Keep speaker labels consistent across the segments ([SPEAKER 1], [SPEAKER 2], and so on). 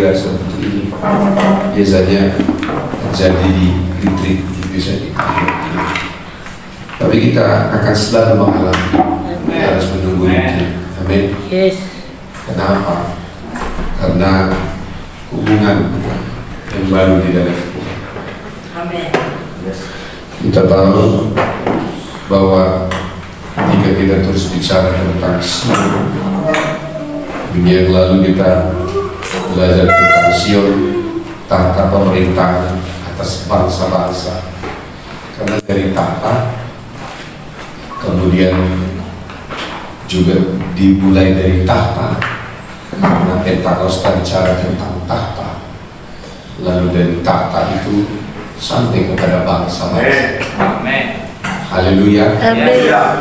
[SPEAKER 1] perwira seperti ini biasanya terjadi di retreat, bisa di tapi kita akan selalu mengalami, kita harus menunggu itu. Amin.
[SPEAKER 2] Yes.
[SPEAKER 1] Kenapa? Karena hubungan yang baru di dalam Tuhan.
[SPEAKER 2] Amin.
[SPEAKER 1] Kita tahu bahwa ketika kita terus bicara tentang Sion, minggu yang lalu kita belajar tentang Sion, tahta pemerintahan atas bangsa-bangsa. Karena dari tahta, kemudian juga dimulai dari tahta, karena Pentakosta bicara tentang tahta, lalu dari tahta itu sampai kepada bangsa-bangsa.
[SPEAKER 3] Amin.
[SPEAKER 1] Haleluya.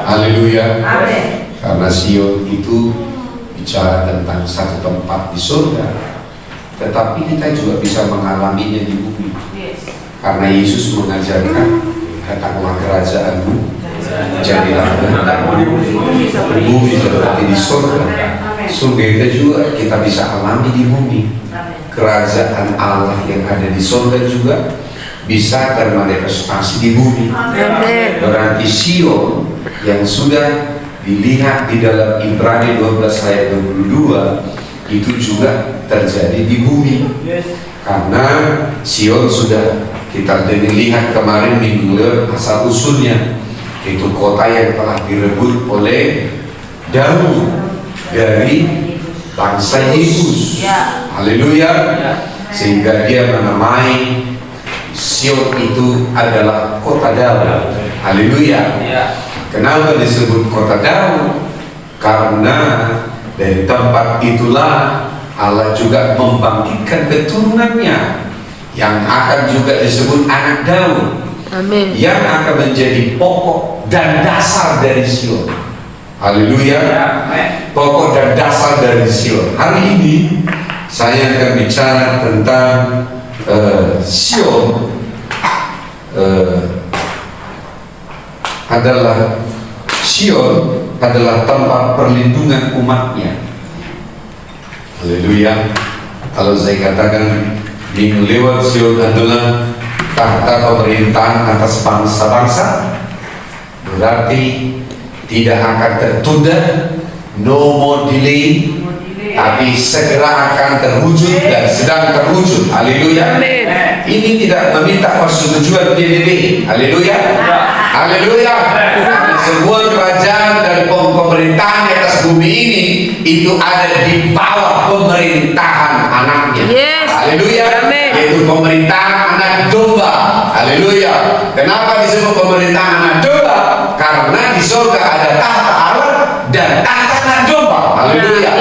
[SPEAKER 1] Haleluya.
[SPEAKER 2] Amin.
[SPEAKER 1] Karena Sion itu bicara tentang satu tempat di surga, tetapi kita juga bisa mengalaminya di bumi. Karena Yesus mengajarkan, datanglah kerajaanmu, jadilah kehendakmu di bumi seperti di surga. Surga itu juga kita bisa alami di bumi. Kerajaan Allah yang ada di surga juga bisa termanifestasi di bumi. Berarti Sion yang sudah dilihat di dalam Ibrani 12 ayat 22 itu juga terjadi di bumi. Karena Sion sudah kita lihat kemarin minggu lalu asal usulnya, itu kota yang telah direbut oleh Daud dari bangsa Yesus. Haleluya. Sehingga dia menamai Sion itu adalah kota Daud. Haleluya. Kenapa disebut kota Daud? Karena dari tempat itulah Allah juga membangkitkan keturunannya yang akan juga disebut anak Daud.
[SPEAKER 2] Amin.
[SPEAKER 1] Yang akan menjadi pokok dan dasar dari Sion. Haleluya. Pokok dan dasar dari Sion. Hari ini saya akan bicara tentang Sion adalah tempat perlindungan umatnya. Haleluya. Kalau saya katakan minggu lewat, Sion adalah tahta pemerintahan atas bangsa-bangsa, berarti tidak akan tertunda, no more delay, tapi segera akan terwujud dan sedang terwujud. Haleluya. Ini tidak meminta persetujuan PBB. Haleluya. Haleluya. Sebuah kerajaan dan pemerintahan di atas bumi ini itu ada di bawah pemerintahan anaknya. Haleluya. Yaitu pemerintahan anak domba. Haleluya. Kenapa disebut pemerintahan anak domba? Karena di surga ada tahta Allah dan tahta anak domba. Haleluya.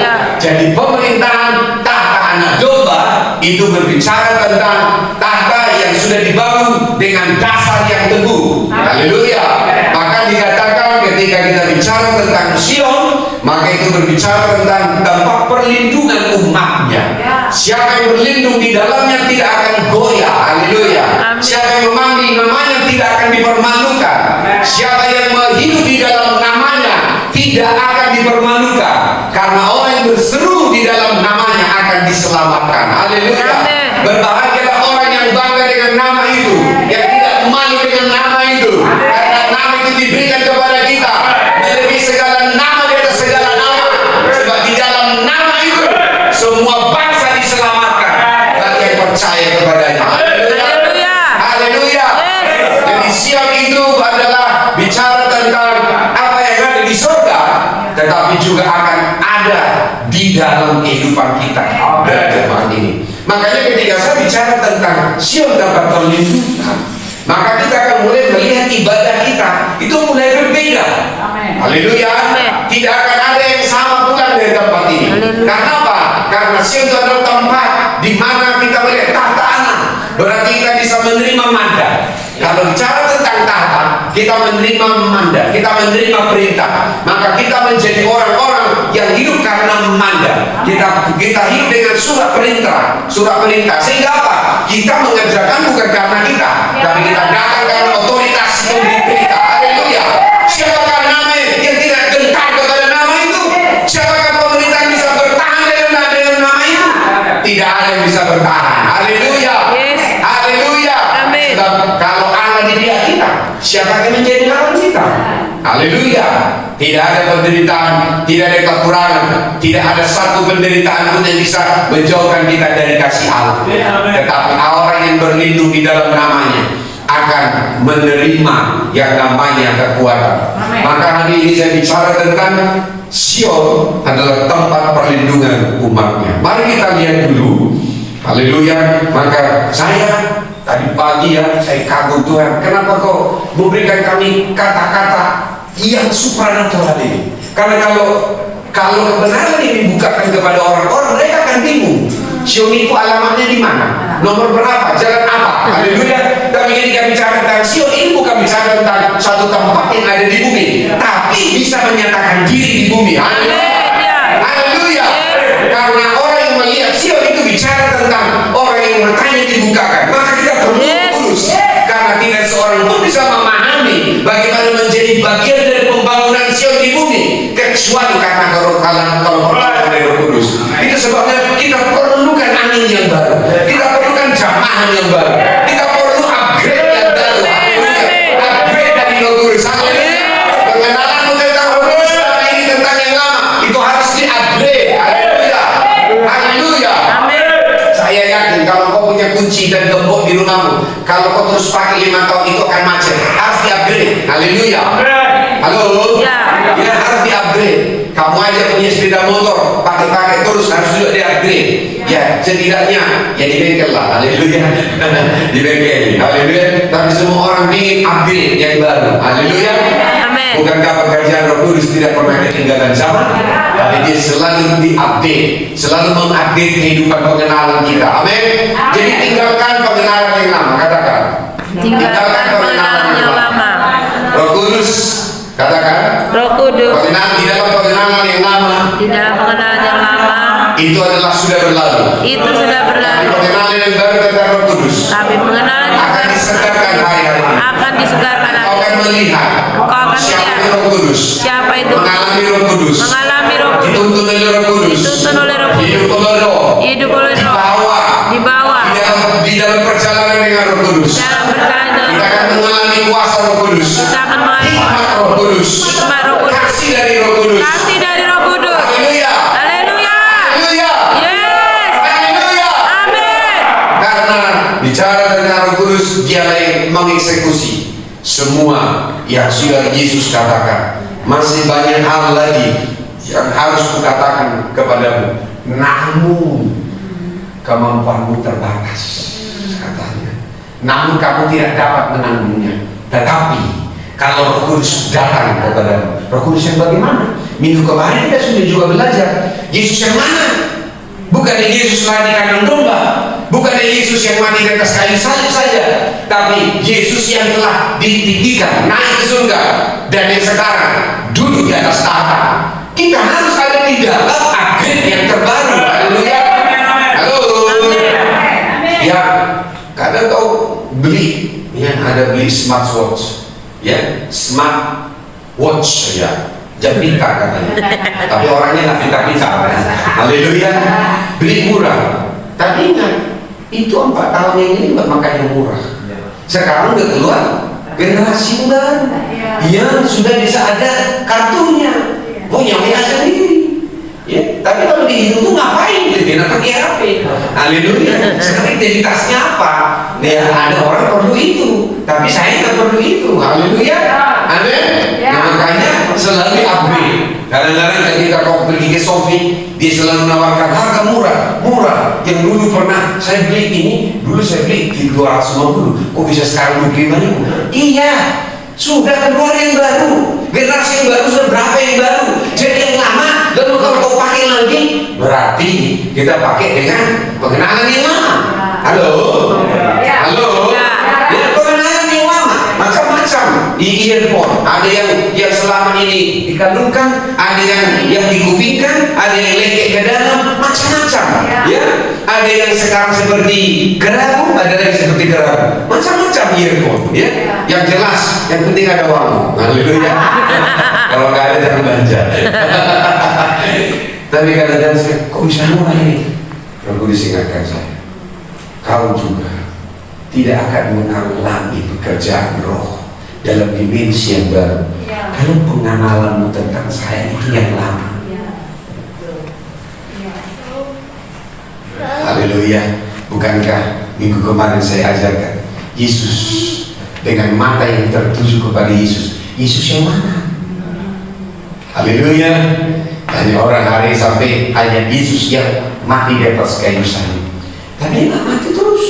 [SPEAKER 1] Jadi pemerintahan tahta anak domba itu berbicara tentang tahta yang sudah dibangun dengan dasar yang teguh. Haleluya. Maka dikatakan ketika kita bicara tentang Sion, maka itu berbicara tentang tempat perlindungan umatnya. Siapa yang berlindung di dalamnya tidak akan goyah. Haleluya. Siapa yang memanggil namanya tidak akan dipermalukan. Siapa yang hidup di dalam namanya tidak akan dipermalukan. Karena orang yang berseru di dalam namanya akan diselamatkan. Haleluya. Berbahagialah orang yang bangga dengan nama itu, yang tidak malu dengan nama itu. Karena nama itu diberikan kepada kita melebihi segala nama di atas segala nama. Sebab di dalam nama itu semua bangsa diselamatkan bagi yang percaya kepadanya. Haleluya. Haleluya. Jadi Sion itu adalah bicara tentang apa yang ada di surga, tetapi juga akan ada di dalam kehidupan kita dan jemaat ini. Makanya ketika saya bicara tentang Sion dapat perlindungan, maka kita akan mulai melihat ibadah kita itu mulai berbeda. Haleluya. Tidak akan ada yang sama pulang dari tempat ini. Karena apa? Karena Sion itu adalah tempat di mana kita melihat tahta Allah. Berarti kita bisa menerima mandat. Kalau bicara tentang tahta, kita menerima mandat, kita menerima perintah. Maka kita menjadi orang-orang yang hidup karena mandat. Kita hidup dengan surat perintah, sehingga apa? Kita mengerjakan bukan karena kita, tapi kita datang karena otoritas pemberi perintah. Haleluya. Siapakah nama yang tidak gentar kepada nama itu? Siapakah pemerintah yang bisa bertahan dengan nama itu? Tidak ada yang bisa bertahan. Haleluya.
[SPEAKER 3] Yes.
[SPEAKER 1] Haleluya.
[SPEAKER 3] Amin.
[SPEAKER 1] Sebab kalau Allah di pihak kita, siapa yang menjadi lawan kita? Haleluya. Tidak ada penderitaan, tidak ada kekurangan, tidak ada satu penderitaan pun yang bisa menjauhkan kita dari kasih Allah. Tetapi orang yang berlindung di dalam namanya akan menerima yang namanya kekuatan. Maka hari ini saya bicara tentang Sion adalah tempat perlindungan umatnya. Mari kita lihat dulu. Haleluya. Maka saya tadi pagi saya kagum Tuhan. Kenapa kau memberikan kami kata-kata yang supranatural ini? Karena kalau kebenaran ini dibukakan kepada orang-orang, mereka akan bingung. Sion itu alamatnya di mana? Nomor berapa? Jalan apa? Haleluya. Tapi ketika bicara tentang Sion ini bukan bicara tentang satu tempat yang ada di bumi, tapi bisa menyatakan diri di bumi. Haleluya. Haleluya. Karena orang yang melihat Sion itu bicara tentang orang yang matanya dibukakan. Maka kita perlu tulus. Karena tidak seorang pun bisa memahami bagaimana menjadi bagian dari pembangunan Sion di bumi kecuali karena kalau pertolongan dari Roh Kudus. Itu sebabnya kita perlukan angin yang baru, kita perlukan jamahan yang baru, kita perlu upgrade yang baru. Upgrade dari Roh Kudus. Haleluya. Pengenalanmu tentang Roh Kudus selama ini tentang yang lama itu harus di-upgrade. Haleluya. Haleluya. Saya yakin kalau kau punya kunci dan gembok di rumahmu, kalau kau terus pakai 5 tahun itu akan macet. Harus di-upgrade. Haleluya. Halo. Ya harus di-upgrade. Kamu aja punya sepeda motor, pakai terus harus juga di-upgrade. Ya setidaknya ya di bengkel lah. Haleluya. Di bengkel. Haleluya. Tapi semua orang ingin upgrade yang baru. Haleluya. Bukankah pekerjaan Roh Kudus tidak pernah ketinggalan zaman? Tapi dia selalu di-update, selalu mengupdate kehidupan pengenalan kita. Amin. Jadi tinggalkan pengenalan yang lama. Katakan.
[SPEAKER 3] Tinggalkan pengenalan yang lama.
[SPEAKER 1] Roh Kudus. Katakan.
[SPEAKER 3] Roh Kudus.
[SPEAKER 1] Di dalam pengenalan yang lama.
[SPEAKER 3] Di dalam pengenalan yang lama.
[SPEAKER 1] Itu adalah sudah berlalu.
[SPEAKER 3] Itu sudah
[SPEAKER 1] Tapi
[SPEAKER 3] berlalu.
[SPEAKER 1] pengenalan yang baru tentang Roh Kudus
[SPEAKER 3] Tapi pengenalan yang
[SPEAKER 1] akan disegarkan hari-hari ini.
[SPEAKER 3] akan disegarkan
[SPEAKER 1] Kau akan melihat
[SPEAKER 3] Kau akan
[SPEAKER 1] siapa
[SPEAKER 3] melihat
[SPEAKER 1] itu Roh Kudus.
[SPEAKER 3] siapa itu
[SPEAKER 1] Mengalami Roh Kudus.
[SPEAKER 3] mengalami Roh Kudus.
[SPEAKER 1] Dituntun oleh Roh Kudus.
[SPEAKER 3] Dituntun oleh Roh Kudus.
[SPEAKER 1] Hidup oleh Roh.
[SPEAKER 3] Hidup oleh Roh.
[SPEAKER 1] Dibawa.
[SPEAKER 3] Dibawa.
[SPEAKER 1] Di dalam perjalanan dengan Roh Kudus.
[SPEAKER 3] Dalam berjalan dengan
[SPEAKER 1] Kita akan mengalami kuasa Roh Kudus.
[SPEAKER 3] Kita akan mengalami
[SPEAKER 1] Hikmat Roh Kudus.
[SPEAKER 3] Hikmat Roh Kudus.
[SPEAKER 1] Kasih dari Roh Kudus.
[SPEAKER 3] kasih dari Roh Kudus.
[SPEAKER 1] Haleluya.
[SPEAKER 3] Haleluya.
[SPEAKER 1] Haleluya.
[SPEAKER 3] Yes.
[SPEAKER 1] Haleluya.
[SPEAKER 3] Amin.
[SPEAKER 1] Karena bicara tentang Roh Kudus, dialah yang mengeksekusi semua yang sudah Yesus katakan. Masih banyak hal lagi yang harus kukatakan kepadamu, namun kemampuanmu terbatas, katanya. Namun kamu tidak dapat menanggungnya. Tetapi kalau Roh Kudus datang kepadamu, Roh Kudus yang bagaimana? Minggu kemarin kita sudah juga belajar. Yesus yang mana? Bukan Yesus lahir di kandang domba, bukan Yesus yang mati di atas kayu salib saja, tapi Yesus yang telah ditinggikan naik ke surga dan yang sekarang duduk di atas tahta. Kita harus ada di dalam upgrade yang terbaru. Haleluya. Halo. Ya, kadang kau beli, ada beli smartwatch, ya, smart watch ya. Jam pintar katanya, tapi orangnya nggak pintar-pintar. Haleluya. Beli murah, tapi ingat itu 4 tahun yang ini buat makan yang murah. Sekarang udah keluar generasi baru yang sudah bisa ada kartunya, punya WA sendiri. Ya, tapi kalau di hidup tuh ngapain? Dia pakai HP. Haleluya. Sekarang identitasnya apa? Ya, ada orang perlu itu, tapi saya nggak perlu itu. Haleluya. Amin. Nah, makanya selalu upgrade. Kadang-kadang ketika kau pergi ke Sofi, dia selalu menawarkan harga murah. Yang dulu pernah saya beli ini, dulu saya beli di 250. Kok bisa sekarang 25.000? Iya. Sudah keluar yang baru, generasi yang baru sudah berapa yang baru. Jadi yang lama, lalu kalau kau pakai lagi, berarti kita pakai dengan pengenalan yang lama. Halo, halo, ya pengenalan yang lama, macam-macam. Di earphone, ada yang selama ini dikandungkan, ada yang dikupingkan, ada yang lengket ke dalam, macam-macam. Ya, ada yang sekarang seperti geragu, ada yang seperti geragu, macam-macam earphone. Ya, yang jelas, yang penting ada uang. Haleluya. Kalau nggak ada jangan belanja. Tapi kadang-kadang saya, kok bisa murah ini? Roh Kudus ingatkan saya. kau juga tidak akan mengalami pekerjaan roh dalam dimensi yang baru kalau pengenalanmu tentang saya itu yang lama. Haleluya. Bukankah minggu kemarin saya ajarkan Yesus dengan mata yang tertuju kepada Yesus. Yesus yang mana? Haleluya. Hanya orang hari sampai hanya Yesus yang mati di atas kayu salib. Tapi dia mati terus.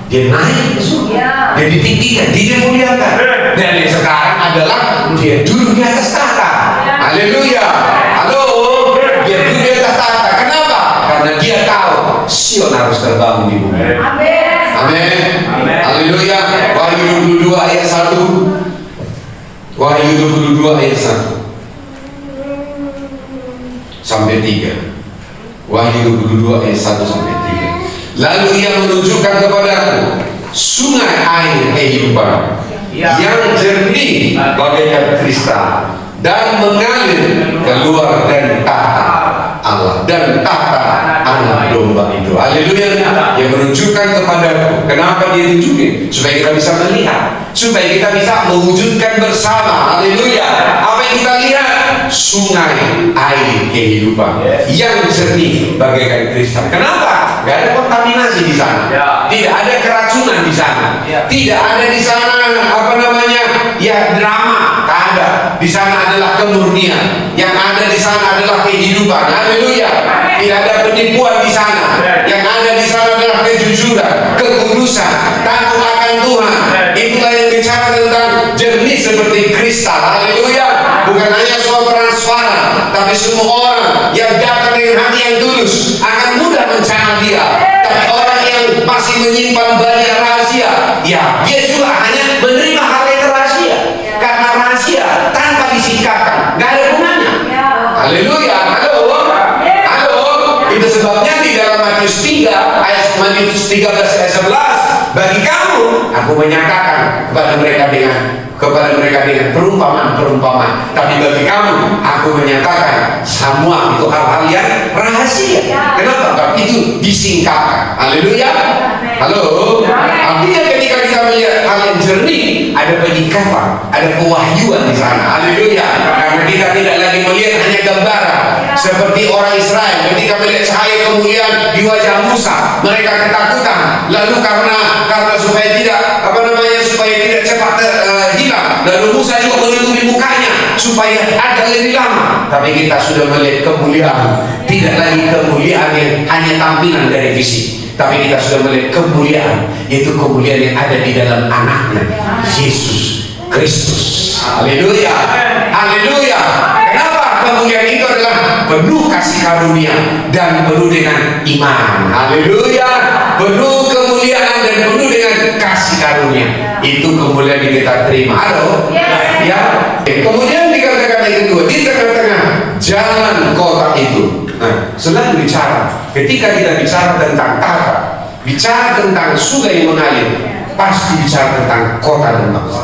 [SPEAKER 1] Dia naik ke surga. Dia ditinggikan, dia dimuliakan. Dan yang sekarang adalah dia duduk di atas tahta. Haleluya. Halo. Dia duduk di atas tahta. Kenapa? Karena dia tahu Sion harus terbangun di bumi. Amin. Haleluya. Wahyu 22 ayat 1. Wahyu 22 ayat 1 sampai 3. Wahyu 22 ayat 1 sampai 3. Lalu ia menunjukkan kepadaku sungai air kehidupan yang jernih bagaikan kristal dan mengalir keluar dari tahta Allah dan tahta anak domba itu. Haleluya. Yang menunjukkan kepadaku. Kenapa dia tunjukin? Supaya kita bisa melihat, supaya kita bisa mewujudkan bersama. Haleluya. Apa yang kita lihat? Sungai air kehidupan yang jernih bagaikan kristal. Kenapa? Gak ada kontaminasi di sana. Tidak ada keracunan di sana. Tidak ada di sana drama. Tak ada. Di sana adalah kemurnian. Yang ada di sana adalah kehidupan. Haleluya. Tidak ada penipuan di sana. Yang ada di sana adalah kejujuran, kekudusan, takut akan Tuhan. Itulah yang bicara tentang jernih seperti kristal. Haleluya. Bukan hanya soal transparan, tapi semua orang yang datang dengan hati yang tulus akan mudah mengenal dia. Tapi orang yang masih menyimpan banyak rahasia, ya dia juga hanya menerima hal yang rahasia. Karena rahasia tanpa disingkapkan gak ada gunanya. Haleluya. Halo. Itu sebabnya di dalam Matius 13 ayat 11, bagi kamu aku menyatakan kepada mereka dengan perumpamaan. Tapi bagi kamu aku menyatakan semua itu hal-hal yang rahasia. Kenapa? Karena itu disingkapkan. Haleluya. Halo. Artinya ketika kita melihat hal yang jernih, ada penyingkapan, ada pewahyuan di sana. Haleluya. Karena kita tidak lagi melihat hanya gambaran seperti orang Israel ketika melihat cahaya kemuliaan di wajah Musa, mereka ketakutan. Lalu karena supaya tidak cepat hilang, lalu Musa juga menutupi mukanya supaya ada lebih lama. Tapi kita sudah melihat kemuliaan, tidak lagi kemuliaan yang hanya tampilan dari fisik, tapi kita sudah melihat kemuliaan, yaitu kemuliaan yang ada di dalam anaknya, Yesus Kristus. Haleluya. Haleluya. Kenapa? Kemuliaan itu adalah penuh kasih karunia dan penuh dengan iman. Haleluya. Penuh kemuliaan dan penuh dengan kasih karunia. Itu kemuliaan yang kita terima. Halo. Ya. Kemudian dikatakan yang kedua, di tengah-tengah jalan kota itu. Nah, selalu bicara. Ketika kita bicara tentang tahta, bicara tentang sungai yang mengalir, pasti bicara tentang kota dan bangsa.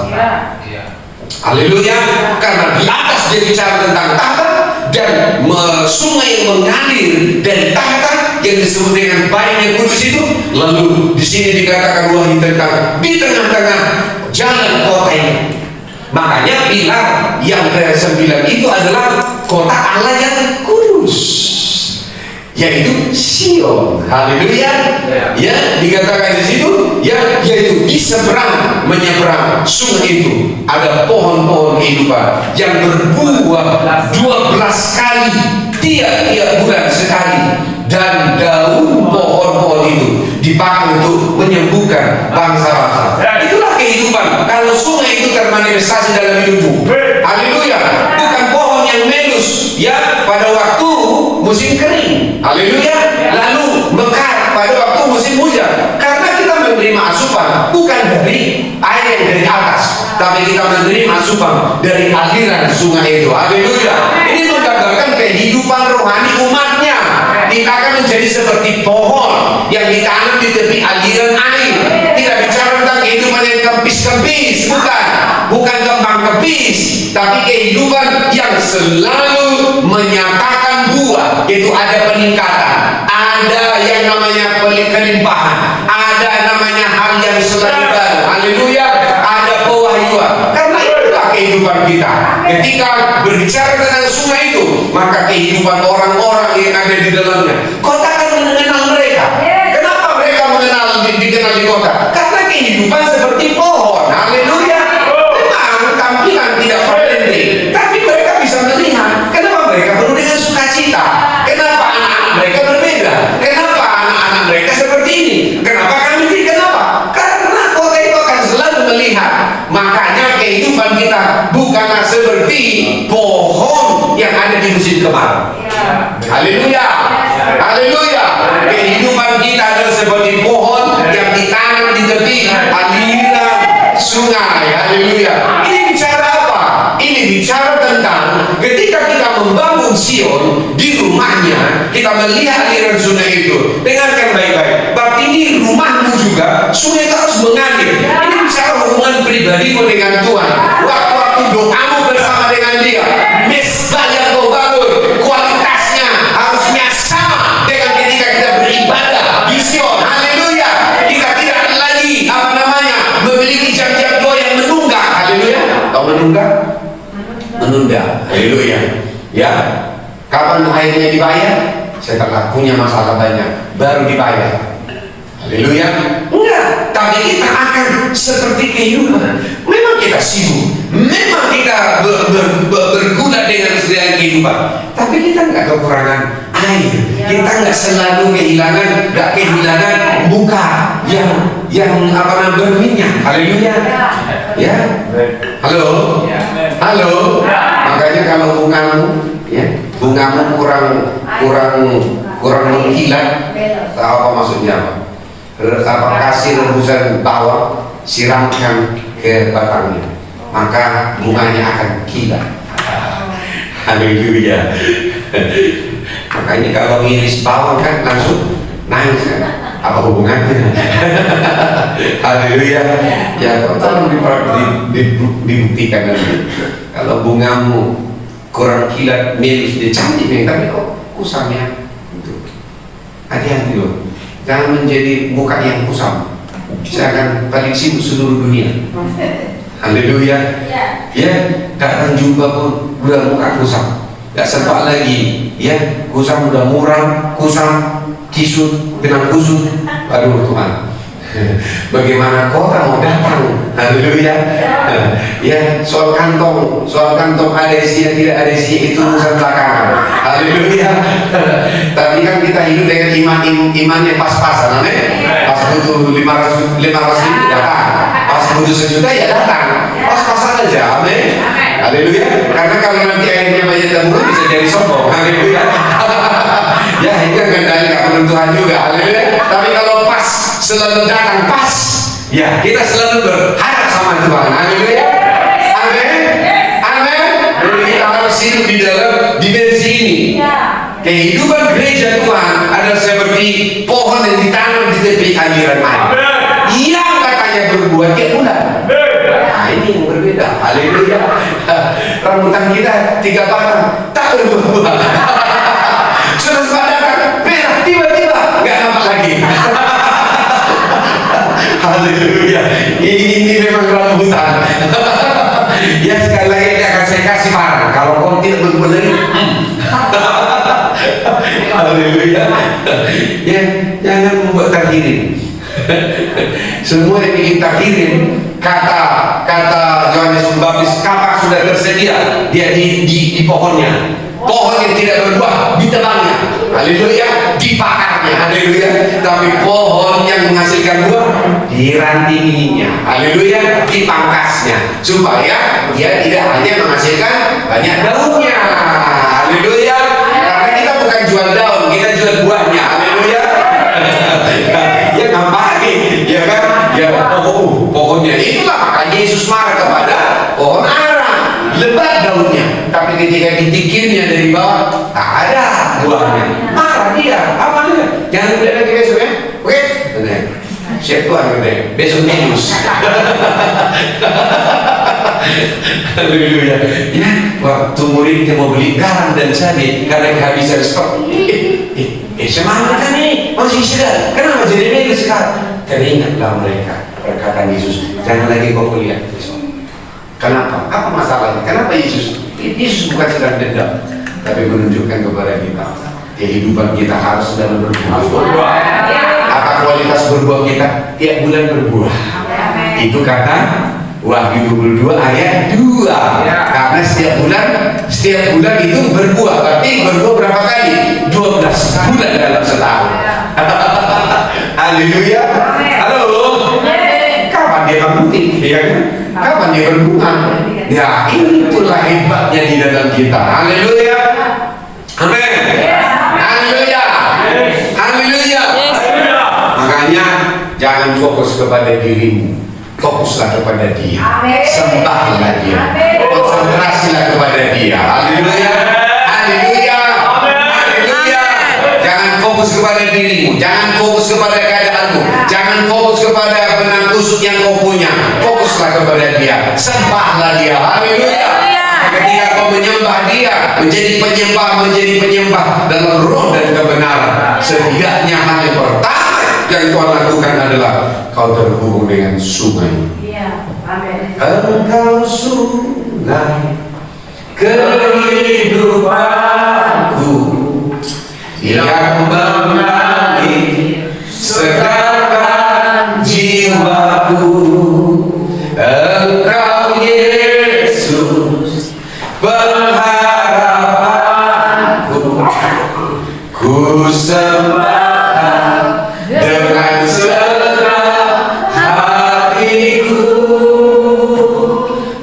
[SPEAKER 1] Haleluya. Karena di atas dia bicara tentang tahta dan sungai yang mengalir dari tahta yang disebut dengan bain yang kudus itu. Lalu di sini dikatakan wahyu tentang di tengah-tengah jalan kota ini. Makanya pilar yang ke-9 itu adalah kota Allah yang kudus, yaitu Sion. Haleluya. Ya, dikatakan di situ ya, yaitu di seberang menyeberang sungai itu ada pohon-pohon kehidupan yang berbuah 12 kali tiap bulan sekali, dan daun pohon-pohon itu dipakai untuk menyembuhkan bangsa-bangsa. Itulah kehidupan. Kalau sungai itu termanifestasi dalam hidupmu, haleluya, bukan pohon yang melus ya pada waktu musim kering, haleluya, lalu mekar pada waktu musim hujan. Karena kita menerima asupan bukan dari air yang dari atas, tapi kita menerima asupan dari aliran sungai itu. Haleluya. Ini menggambarkan kehidupan rohani umatnya. Kita akan menjadi seperti pohon yang ditanam di tepi aliran air. Tidak bicara tentang kehidupan yang kempis-kempis, bukan kembang kempis, tapi kehidupan yang selalu menyatakan buah, yaitu ada peningkatan, ada yang namanya kelimpahan, ada namanya hal yang selalu baru. Haleluya. Ada pewahyuan. Karena itulah kehidupan kita. Ketika berbicara tentang sungai itu, maka kehidupan orang-orang yang ada di dalamnya, kota akan mengenal mereka. Kenapa mereka dikenal di kota? Karena kehidupan seperti pohon. Haleluya. Memang tampilan tidak friendly, tapi mereka bisa melihat kenapa mereka penuh dengan sukacita. Kenapa anak-anak mereka berbeda? Kenapa anak-anak mereka seperti ini? Kenapa kami tidak? Kenapa? Karena kota itu akan selalu melihat. Makanya kehidupan kita bukanlah seperti pohon yang ada di musim kemarau. Haleluya. Haleluya. Kehidupan kita adalah seperti pohon yang ditanam di tepi aliran sungai. Haleluya. Ini bicara apa? Ini bicara tentang ketika kita membangun Sion di rumahnya, kita melihat aliran sungai itu. Dengarkan baik-baik. Berarti di rumahmu juga sungai itu harus mengalir. Ini bicara hubungan pribadimu dengan Tuhan. Waktu-waktu doamu bersama dengan Dia, mesbah yang kau bangun kualitasnya harusnya sama dengan ketika kita beribadah di Sion. Haleluya. Kita tidak lagi memiliki jam-jam doa yang menunggak. Haleluya. Tahu menunggak? Menunda. Haleluya. Ya. Kapan akhirnya dibayar? Setelah punya masalah banyak baru dibayar. Haleluya. Enggak, tapi kita akan seperti kehidupan. Memang kita sibuk, memang kita berguna dengan segala kehidupan, tapi kita nggak kekurangan air. Kita nggak selalu kehilangan muka yang berminyak. Haleluya. Ya. Halo. Halo. Makanya kalau bungamu kurang mengkilat, tahu apa maksudnya apa? Kasih rebusan bawang, siramkan ke batangnya, maka bunganya akan kilat. Haleluya. Makanya kalau ngiris bawang kan langsung nangis kan? Apa hubungannya? Haleluya. Ya, tolong dibuktikan nanti. Kalau bungamu kurang kilat, mirip dia cantik nih, tapi kok kusam ya? Hati-hati loh. Jangan menjadi muka yang kusam. Saya akan paling sibuk seluruh dunia. Haleluya. Ya, datang jumpa pun udah muka kusam. Gak sempat lagi. Ya, kusam udah muram, kusam, kisut, benang kusut. Aduh Tuhan. Bagaimana kota mau datang? Haleluya. Ya, soal kantong ada isinya tidak ada isinya itu urusan belakangan. Haleluya. Tapi kan kita hidup dengan iman yang pas-pasan, amin. Pas butuh 500 ribu datang, pas butuh 1 juta ya datang, pas-pasan aja, amin. Haleluya. Karena kalau nanti akhirnya banyak tabungan bisa jadi sombong. Haleluya. Ya, itu kan dari penentuan juga. Haleluya. Tapi kalau pas, selalu datang pas, ya kita selalu berharap sama Tuhan. Haleluya. Amin. Amin. Jadi kita harus hidup di dalam dimensi ini. Kehidupan gereja Tuhan adalah seperti pohon yang ditanam di tepi aliran air. Yang katanya berbuah tiap bulan. Nah, ini yang berbeda. Haleluya. Rambutan kita 3 batang tak berbuah. Sudah sepadan merah, tiba-tiba nggak nampak lagi. Haleluya. Ini memang rambutan. Ya, sekali lagi akan saya kasih parang. Kalau kau tidak berbuah lagi, haleluya. Ya, jangan membuat takdirin. Semua yang bikin takdirin, kata Yohanes Pembaptis, kapak sudah tersedia dia di pohonnya. Pohon yang tidak berbuah ditebangnya. Haleluya. Dibakarnya. Haleluya. Tapi pohon yang menghasilkan buah dirantinginya. Haleluya. Dipangkasnya supaya dia tidak hanya menghasilkan banyak daunnya. Haleluya. Karena kita bukan jual daun, kita jual buahnya. Haleluya. Ya ngapain? Ya kan? Ya pohonnya. Itulah makanya Yesus marah kepada pohon ara. Lebat daunnya, tapi ketika ditikirnya dari bawah tak ada buahnya. Marah dia. Apa dia? Jangan beli lagi besok ya. Oke? Benar. Siap Tuhan benar. Besok minus. Haleluya. Ya, waktu muridnya mau beli garam dan cabai karena kehabisan stok. Semangat kan nih, masih segar. Kenapa jadi minus sekarang? teringatlah mereka perkataan Yesus, jangan lagi kau kuliah besok. Kenapa? Apa masalahnya? Kenapa Yesus bukan sedang dendam, tapi menunjukkan kepada kita kehidupan kita harus dalam berbuah. Apa kualitas berbuah kita? Tiap bulan berbuah. Itu kata Wahyu 22 ayat 2. Karena setiap bulan itu berbuah. Berarti berbuah berapa kali? 12 bulan dalam setahun. Haleluya. Halo. Kapan dia berhenti? Ya kan? Kapan dia berbunga? Ya, itulah hebatnya di dalam kita. Haleluya. Amin. Haleluya. Haleluya. Makanya jangan fokus kepada dirimu, fokuslah kepada Dia. Sembahlah Dia. Konsentrasilah kepada Dia. Haleluya. Haleluya. Haleluya. Jangan fokus kepada dirimu, jangan fokus kepada keadaanmu, jangan fokus kepada benang kusut yang kau punya. Fokuslah kepada Dia. Sembahlah Dia. Haleluya. Ketika kau menyembah Dia, menjadi penyembah dalam roh dan kebenaran, setidaknya hal yang pertama yang kau lakukan adalah kau terhubung dengan sungai. Engkau sungai kehidupanku yang mengalir segarkan jiwaku. Engkau Yesus pengharapanku, ku sembah dengan segenap hatiku.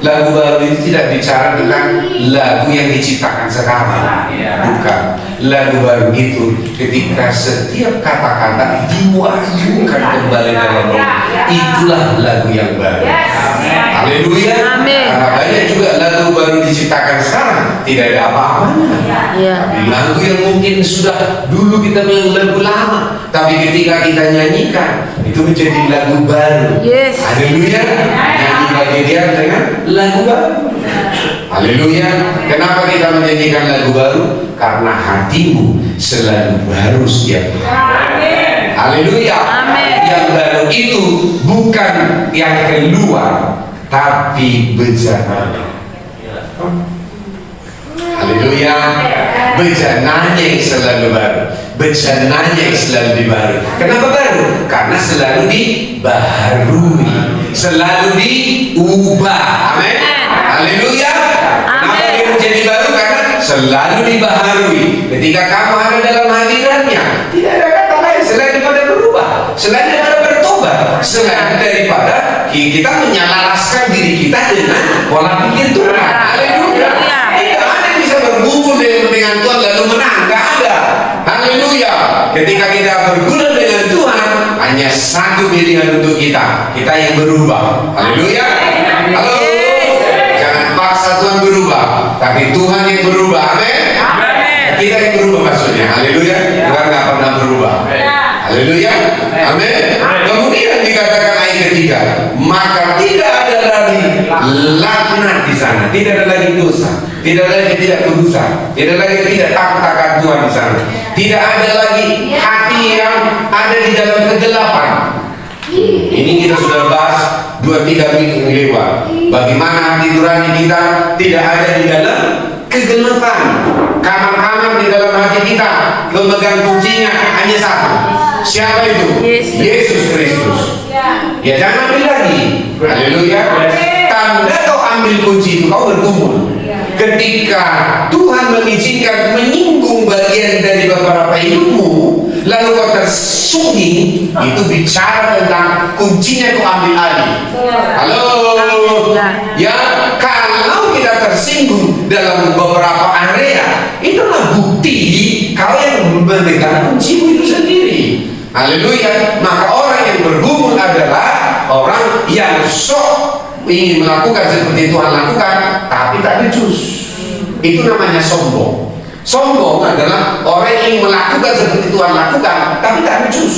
[SPEAKER 1] Lagu baru itu tidak bicara tentang lagu yang diciptakan sekarang, bukan. Lagu baru itu ketika setiap kata-kata diwahyukan kembali dalam roh, itulah lagu yang baru. Haleluya. Karena banyak juga lagu baru diciptakan sekarang tidak ada apa-apanya. Tapi lagu yang mungkin sudah dulu kita bilang lagu lama, tapi ketika kita nyanyikan itu menjadi lagu baru. Haleluya. Nyanyi bagi Dia dengan lagu baru. Haleluya. Kenapa kita menyanyikan lagu baru? Karena hatimu selalu baru setiap hari. Haleluya. Yang baru itu bukan yang keluar, tapi bejananya. Haleluya. Bejananya yang selalu baru, bejananya yang selalu baru. Kenapa baru? Karena selalu dibaharui, selalu diubah. Amin. Haleluya. Kenapa dia menjadi baru? Karena selalu dibaharui. Ketika kamu ada dalam hadirannya, tidak ada kata lain selain daripada berubah, selain daripada bertobat, selain daripada kita menyelaraskan diri kita dengan pola pikir Tuhan. Haleluya. Tidak ada yang bisa bergumul dengan Tuhan lalu menang. Tidak ada. Haleluya. Ketika kita bergumul dengan Tuhan, hanya satu pilihan untuk kita yang berubah. Haleluya. Halo. Jangan paksa Tuhan berubah, tapi Tuhan yang berubah. Amin. Kita yang berubah maksudnya. Haleluya. Tuhan nggak pernah berubah. Haleluya. Amin. Kemudian dikatakan ayat ketiga, maka tidak ada lagi laknat di sana, tidak ada lagi dosa, tidak ada lagi tidak kudusan, tidak lagi tidak takut akan Tuhan di sana, tidak ada lagi hati yang ada di dalam kegelapan. Ini kita sudah bahas 2-3 minggu yang lewat. Bagaimana hati nurani kita tidak ada di dalam kegelapan. Kamar-kamar di dalam hati kita, pemegang kuncinya hanya satu. Siapa itu? Yesus Kristus. Ya jangan ambil lagi. Haleluya. Tanda kau ambil kunci itu kau bergumul. Ketika Tuhan mengizinkan menyinggung bagian dari beberapa hidupmu, lalu kau tersunyi, itu bicara tentang kuncinya kau ambil alih. Halo. Ya, kalau kita tersinggung dalam beberapa area, itulah bukti kau yang memegang kuncimu itu sendiri. Haleluya. Maka orang yang bergumul adalah orang yang sok ingin melakukan seperti Tuhan lakukan, tapi tak becus. Itu namanya sombong. Sombong adalah orang yang ingin melakukan seperti Tuhan lakukan, tapi tak becus.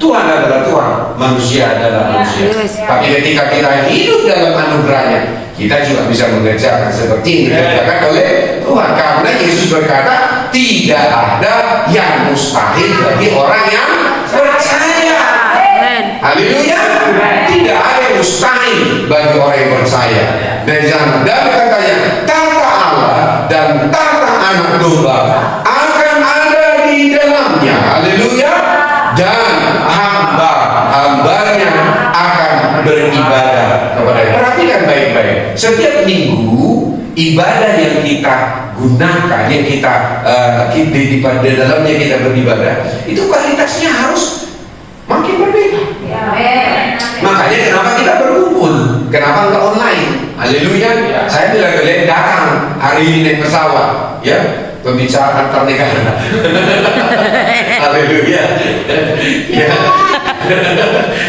[SPEAKER 1] Tuhan adalah Tuhan, manusia adalah manusia. Tapi ketika kita hidup dalam anugerahnya, kita juga bisa mengerjakan seperti yang dikerjakan oleh Tuhan. Karena Yesus berkata, tidak ada yang mustahil bagi orang yang percaya. Haleluya. Tidak ada yang mustahil bagi orang yang percaya. Dan katanya, tata Allah dan tata anak domba akan ada di dalamnya. Haleluya. Dan hambanya akan beribadah kepada. Perhatikan baik-baik. Setiap minggu ibadah yang kita gunakan, yang kita di dalamnya kita beribadah, itu kualitasnya harus makin berbeda. Makanya kenapa kita berkumpul? Kenapa enggak online? Haleluya. Saya bila kalian datang hari ini naik pesawat, ya, pembicaraan antar negara. Haleluya. Ya.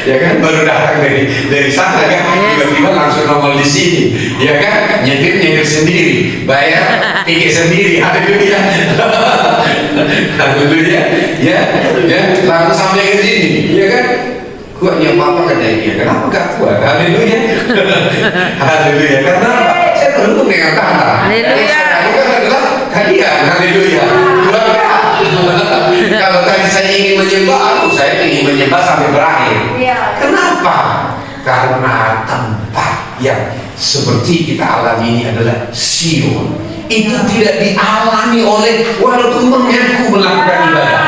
[SPEAKER 1] Ya kan, baru datang dari sana kan, tiba-tiba langsung nongol di sini, ya kan, nyetir sendiri, bayar tiket sendiri. Haleluya. Haleluya. Ya, langsung sampai ke sini, ya kan. Kuatnya apa katanya dia? Kenapa gak kuat? Haleluya. Haleluya. Karena apa? Saya terhubung dengan Tata.
[SPEAKER 3] Haleluya.
[SPEAKER 1] Saya kan adalah kalian. Haleluya. Kalau tadi saya ingin menyembah, saya ingin menyembah sampai berakhir. Kenapa? Karena tempat yang seperti kita alami ini adalah Sion. Itu tidak dialami oleh walaupun mengaku melakukan ibadah.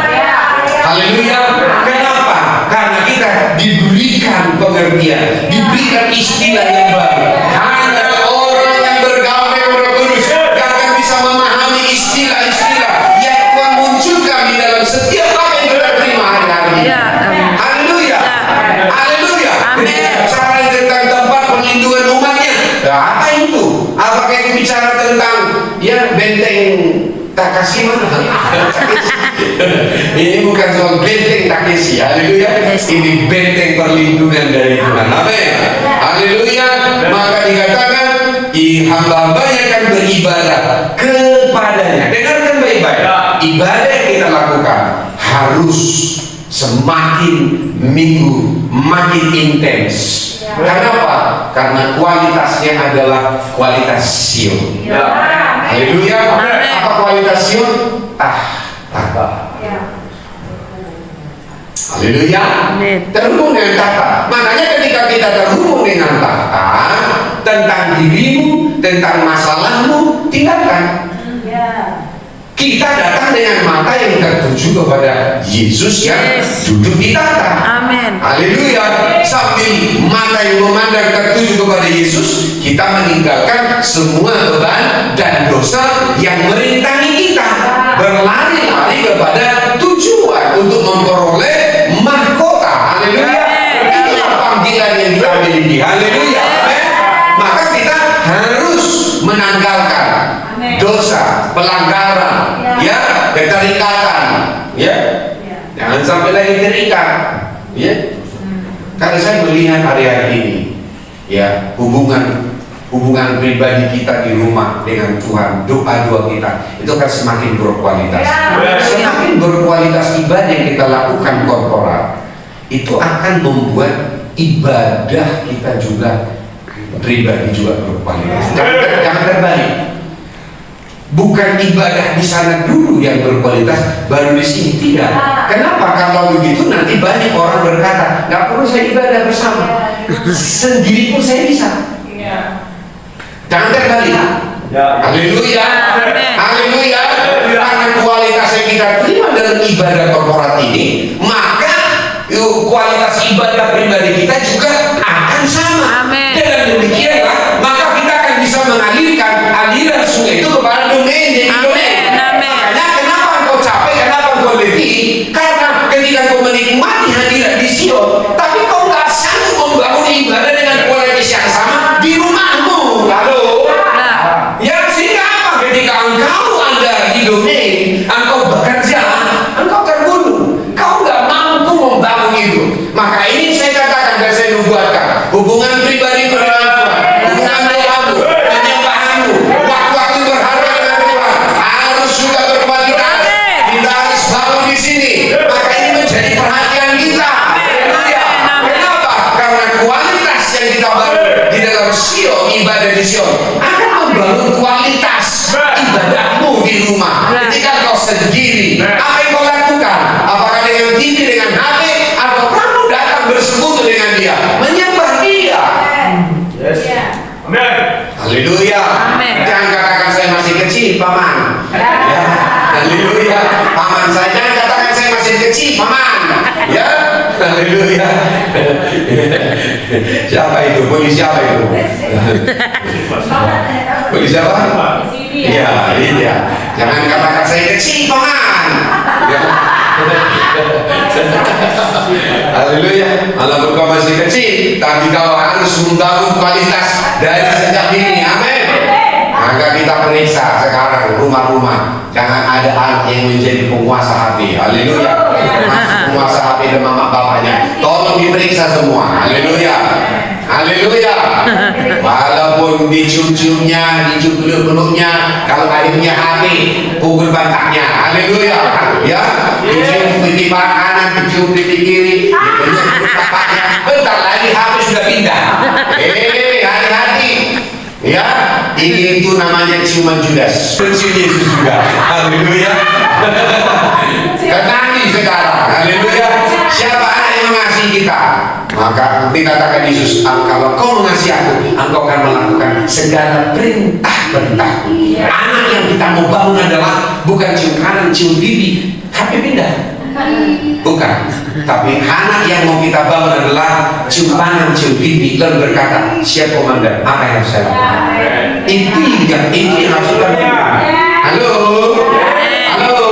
[SPEAKER 1] Haleluya. Kenapa? Karena kita diberikan pengertian, diberikan istilah yang baru. Hanya orang yang bergaul dengan Roh Kudus yang akan bisa memahami istilah-istilah yang Tuhan munculkan di dalam setiap apa yang kita terima hari-hari ini. Haleluya. Haleluya. Ketika bicara tentang tempat perlindungan umatnya, apa itu? Apakah itu bicara tentang benteng Takashima? Ini bukan soal benteng Takeshi. Haleluya. Ini benteng perlindungan dari Tuhan. Amin. Haleluya. Maka dikatakan hamba-hambanya akan beribadah kepadanya. Dengarkan baik-baik. Ibadah yang kita lakukan harus semakin minggu makin intens. Kenapa? Karena kualitasnya adalah kualitas Sion. Haleluya. Apa kualitas Sion? Tata. Haleluya. Terhubung dengan tata. Makanya ketika kita terhubung dengan tata, tentang dirimu, tentang masalahmu, tinggalkan. Kita datang dengan mata yang tertuju kepada Yesus yang duduk di tata.
[SPEAKER 3] Amin.
[SPEAKER 1] Haleluya. Sambil mata yang memandang tertuju kepada Yesus, kita meninggalkan semua beban dan dosa yang merintangi kita, berlari-lari kepada tujuan untuk memperoleh mahkota. Haleluya. Itulah panggilan yang kita miliki. Haleluya. Maka kita harus menanggalkan dosa, pelanggaran, keterikatan, jangan sampai lagi terikat, Karena saya melihat hari-hari ini, hubungan pribadi kita di rumah dengan Tuhan, doa-doa kita itu akan semakin berkualitas. Semakin berkualitas ibadah yang kita lakukan korporat, itu akan membuat ibadah kita juga pribadi juga berkualitas. Jangan terbalik. Bukan ibadah di sana dulu yang berkualitas, baru di sini tidak. Kenapa? Kalau begitu nanti banyak orang berkata, nggak perlu saya ibadah bersama, sendiri pun saya bisa. Jangan terbalik. Haleluya. Haleluya. Karena kualitas yang kita terima dalam ibadah korporat ini, maka kualitas ibadah pribadi kita juga akan sama. Dengan demikianlah, maka kita akan bisa mengalirkan aliran sungai itu kepada domain yang domain. Makanya kenapa engkau capek, kenapa engkau letih? Karena ketika engkau menikmati hadirat di Sion, tapi kau nggak sanggup membangun ibadah dengan kualitas yang sama di rumahmu. Lalu, sehingga apa? Ketika engkau ada di domain, engkau bekerja, engkau terbunuh, kau nggak mampu membangun itu. Maka ini saya katakan dan saya nubuatkan, hubungan pribadi dengan Tuhan, hubungan doamu, penyembahanmu, waktu-waktu berharap dengan Tuhan harus juga berkualitas. Kita harus bangun di sini. Maka ini menjadi perhatian kita. Kenapa? Karena kualitas yang kita bangun di dalam Sion, ibadah di Sion, akan membangun kualitas ibadahmu di rumah. Ketika kau sendiri, apa yang kau lakukan? Apakah dengan TV, dengan HP, atau kamu datang bersekutu paman. Ya, haleluya. Paman saya, jangan katakan saya masih kecil, paman. Ya, haleluya. Siapa itu? Polisi siapa itu? Polisi siapa? Iya, iya. Jangan katakan saya kecil, paman. Ya. Haleluya. Walaupun kau masih kecil, tapi kau harus membangun kualitas dari sejak dini. Amin. Maka kita periksa sekarang rumah-rumah, jangan ada anak yang menjadi penguasa hati. Haleluya. Penguasa hati dan mama bapaknya, tolong diperiksa semua. Haleluya. Haleluya. Walaupun dicium-ciumnya, dicium peluk-peluknya, kalau akhirnya hati, pukul bantaknya. Haleluya. Ya, dicium pipi kanan, dicium pipi kiri, dipeluk bapaknya. Bentar lagi hati sudah pindah. Hati-hati. Ya, itu namanya ciuman Judas. Cium Yesus juga. Haleluya. Kenali sekarang. Haleluya. Siapa anak yang mengasihi kita? Maka dikatakan Yesus, kalau kau mengasihi aku, engkau akan melakukan segala perintah-perintah. Anak yang kita mau bangun adalah bukan cium kanan, cium pipi, HP pindah. Bukan. Tapi anak yang mau kita bangun adalah cium kanan, cium pipi, lalu berkata, siap komandan, apa yang harus saya lakukan? Itu yang harus kita lakukan. Halo? Halo?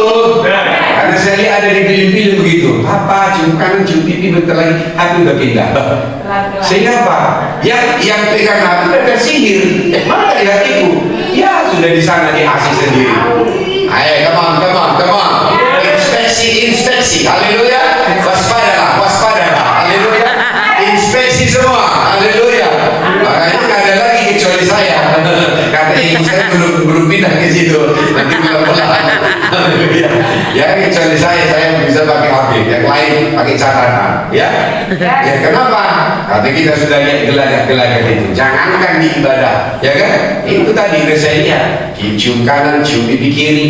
[SPEAKER 1] Karena saya lihat ada di film-film begitu. Papa cium kanan, cium pipi, bentar lagi hati udah pindah. Sehingga apa? Yang pegang hati udah tersihir. Mana dari hatiku? Ya sudah di sana diasih sendiri. Ayo, come on. Inspeksi. Haleluya. Waspadalah. Haleluya. Inspeksi semua. Haleluya. Makanya nggak ada lagi kecuali saya. Kata ibu saya belum pindah ke situ. Nanti pelan-pelan. Haleluya. Ya kecuali saya bisa pakai HP. Yang lain pakai catatan. Ya. Ya kenapa? Kata kita sudah lihat gelagat itu. Jangankan di ibadah, ya kan? Itu tadi saya lihat. Cium kanan, cium pipi kiri.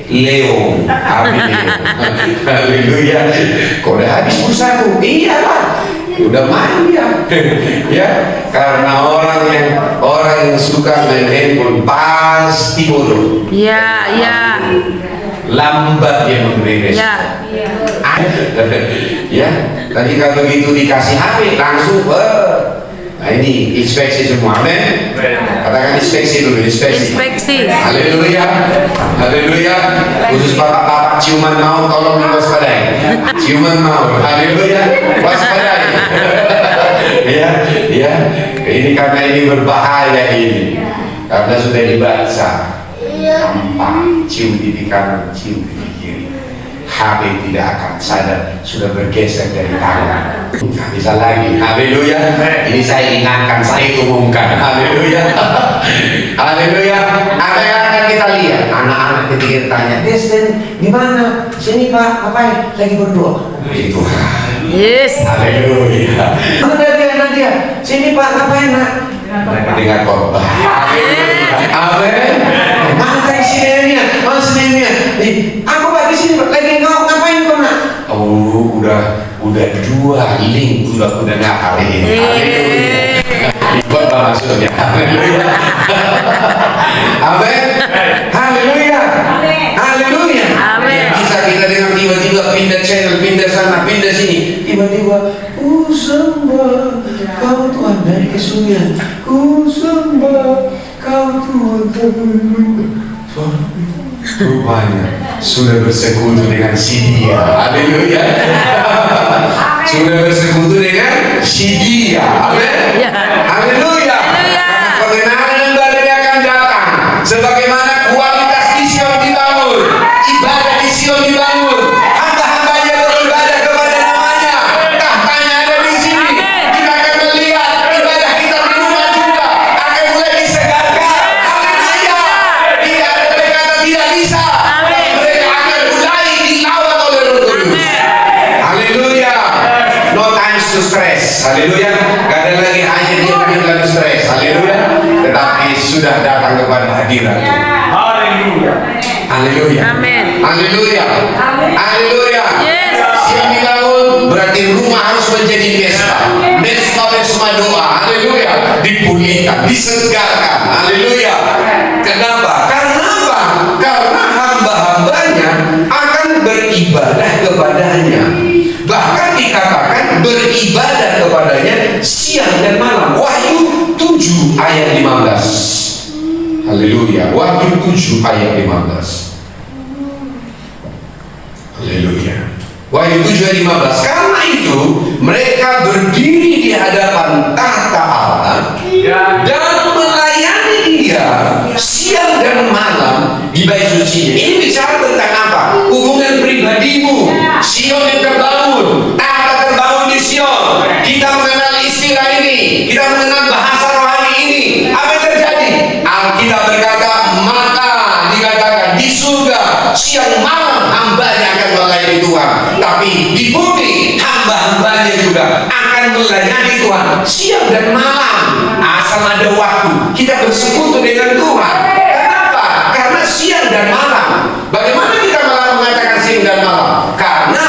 [SPEAKER 1] Leo. Amin. Haleluya. Kau udah habis pulsaku? Iya lah. Udah main ya. Ya, karena orang yang suka main handphone pasti bodoh.
[SPEAKER 3] Ya.
[SPEAKER 1] Lambat dia memberi respon. Ya, tadi kalau begitu dikasih HP langsung. Nah ini inspeksi semua, amin. Katakan inspeksi dulu, inspeksi. Haleluya. Khusus bapak-bapak ciuman mau tolong diwaspadai. Ciuman mau, haleluya, waspadai. Ya. Ini karena ini berbahaya ini. Karena sudah dibaca. Gampang cium pipi kanan, cium pipi kiri. HP tidak akan sadar sudah bergeser dari tangan. Nggak bisa lagi. Haleluya. Ini saya ingatkan, saya umumkan. Haleluya. Haleluya. Apa yang akan kita lihat? Anak-anak ketika tanya, Destin, gimana? Sini Pak, ngapain? Lagi berdoa. Itu.
[SPEAKER 3] Yes.
[SPEAKER 1] Haleluya. Mana dia? Sini Pak, ngapain nak? Mendengar khotbah. Amin. Mana tadi sinirnya? Mana sinirnya? Aku Pak di sini lagi ngapain kau nak? Oh, udah 2 link udah ngakal ini. Khotbah maksudnya. Haleluya. Amin. Haleluya. Haleluya.
[SPEAKER 3] Amin.
[SPEAKER 1] Bisa kita dengar tiba-tiba pindah channel, pindah sana, pindah sini. Tiba-tiba, ku sembah kau Tuhan dari kesunyian. Ku sembah kau Tuhan. Rupanya sudah bersekutu dengan si Dia. Haleluya. Sudah bersekutu dengan si Dia. Amin. Haleluya. Karena kebenaran dan badai akan datang. Sebagaimana kualitas di Sion dibangun, ibadah di Sion dibangun, hamba-hambanya beribadah kepada namanya, tahtanya ada di sini. Kita akan melihat ibadah kita di rumah juga akan mulai disegarkan. Haleluya. Tidak ada berkata tidak bisa. Mereka akan mulai dilawat oleh Roh Kudus. Haleluya. No time to stress. Haleluya. Gak ada lagi hanya diam lalu stres. Haleluya. Tetapi sudah datang kepada hadirat. Haleluya. Haleluya.
[SPEAKER 3] Amin.
[SPEAKER 1] Haleluya. Haleluya.
[SPEAKER 3] Yes.
[SPEAKER 1] Siang dibangun berarti rumah harus menjadi mesbah. Mesbah doa. Haleluya. Dipulihkan, disegarkan. Haleluya. Kenapa? Karena apa? Karena hamba-hambanya akan beribadah kepadanya. Bahkan dikatakan beribadah kepadanya siang dan malam. Wahyu 7 ayat 15. Haleluya. Wahyu 7 ayat 15. Haleluya. Wahyu 7 ayat 15. Karena itu mereka berdiri di hadapan tahta Allah dan melayani Dia siang dan malam di bait suci. Ini bicara tentang apa? Hubungan pribadimu. Sion yang terbangun, tahta terbangun di Sion. Kita mengenal istilah ini, kita mengenal bahasa rohani ini. Apa yang terjadi? Alkitab berkata, maka dikatakan di surga siang malam hambanya akan melayani Tuhan. Tapi di bumi hamba-hambanya juga akan melayani Tuhan siang dan malam. Asal ada waktu kita bersekutu dengan Tuhan. Kenapa? Karena siang dan malam. Bagaimana kita malah mengatakan siang dan malam? Karena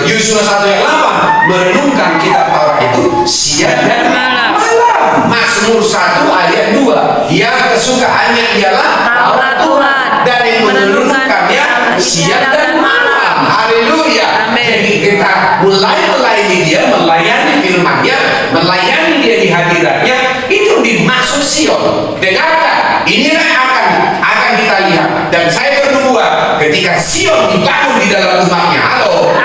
[SPEAKER 1] Yosua 1 ayat 8 merenungkan kitab Taurat itu siang dan malam. Mazmur 1 ayat 2 yang kesukaannya ialah Taurat Tuhan dan yang merenungkannya siang dan malam. Haleluya. Jadi kita mulai melayani Dia, melayani firman-Nya, melayani Dia di hadiratnya, itu dimaksud Sion. Dengarkan, inilah akan kita lihat. Dan saya bernubuat ketika Sion dibangun di dalam umatnya, halo,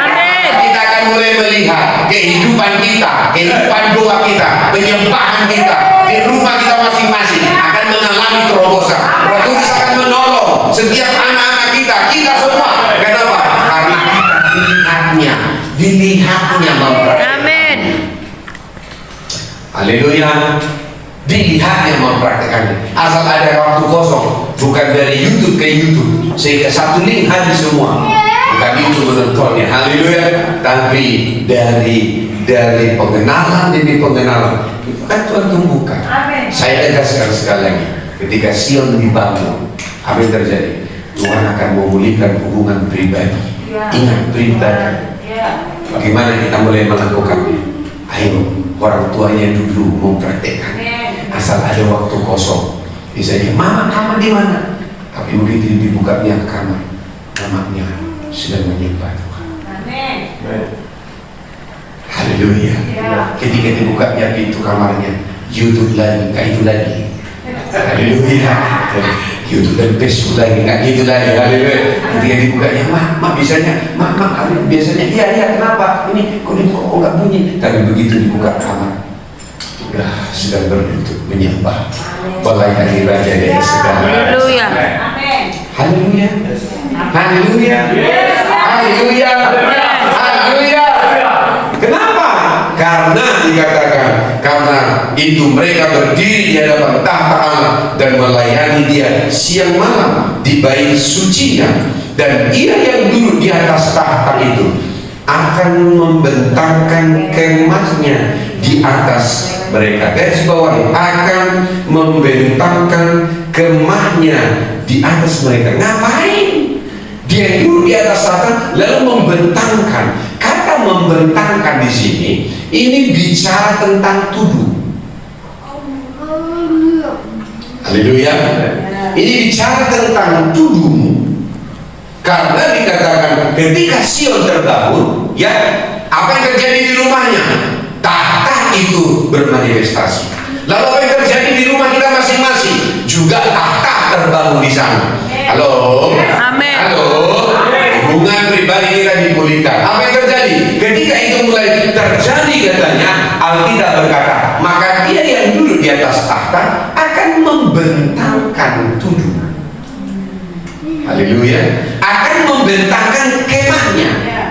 [SPEAKER 1] kita akan mulai melihat kehidupan kita, kehidupan doa kita, penyembahan kita di rumah kita masing-masing akan mengalami terobosan. Roh Kudus akan menolong setiap anak-anak kita semua. Kenapa? Karena kita dilihatnya mempraktikkan.
[SPEAKER 3] Amin.
[SPEAKER 1] Haleluya. Dilihatnya mempraktikannya. Asal ada waktu kosong, bukan dari YouTube ke YouTube, sehingga satu link habis semua. Bukan itu menontonnya. Haleluya. Tapi dari pengenalan demi pengenalan, itu kan Tuhan tumbuhkan. Saya tegaskan sekali lagi, ketika Sion dibangun, apa yang terjadi? Tuhan akan memulihkan hubungan pribadi. Ingat pribadi. Bagaimana kita mulai melakukannya? Ayo, orang tuanya dulu mempraktekkan. Asal ada waktu kosong, misalnya mama di mana? Tapi begitu dibukanya kamar, namanya sedang menyembah Tuhan. Haleluya. Ketika dibukanya pintu kamarnya, YouTube lagi, nggak itu lagi. Haleluya. YouTube dan Facebook lagi, nggak gitu lagi. Haleluya. Ketika dibukanya, mak biasanya, iya kenapa? Ini kok nggak bunyi? Tapi begitu dibuka kamar, udah sedang berlutut menyembah, melayani Raja dari segala.
[SPEAKER 3] Haleluya.
[SPEAKER 1] Haleluya. Haleluya. Haleluya. Haleluya. Kenapa? Karena dikatakan, karena itu mereka berdiri di hadapan tahta Allah dan melayani Dia siang malam di bait sucinya, dan Ia yang duduk di atas tahta itu akan membentangkan kemahnya di atas mereka. Garis bawah, akan membentangkan kemahnya di atas mereka. Ngapain? Dia duduk di atas tahta lalu membentangkan. Kata membentangkan di sini ini bicara tentang tuduh. Haleluya. Ini bicara tentang tuduhmu. Karena dikatakan ketika Sion terbangun, ya, apa yang terjadi di rumahnya? Tahta itu bermanifestasi. Lalu apa yang terjadi di rumah kita masing-masing? Juga tahta terbangun di sana. Halo?
[SPEAKER 3] Amin.
[SPEAKER 1] Halo? Hubungan pribadi kita dipulihkan. Apa yang terjadi? Ketika itu mulai terjadi, katanya, Alkitab berkata, maka Dia yang duduk di atas tahta akan membentangkan tuduh. Haleluya. Akan membentangkan kemahnya.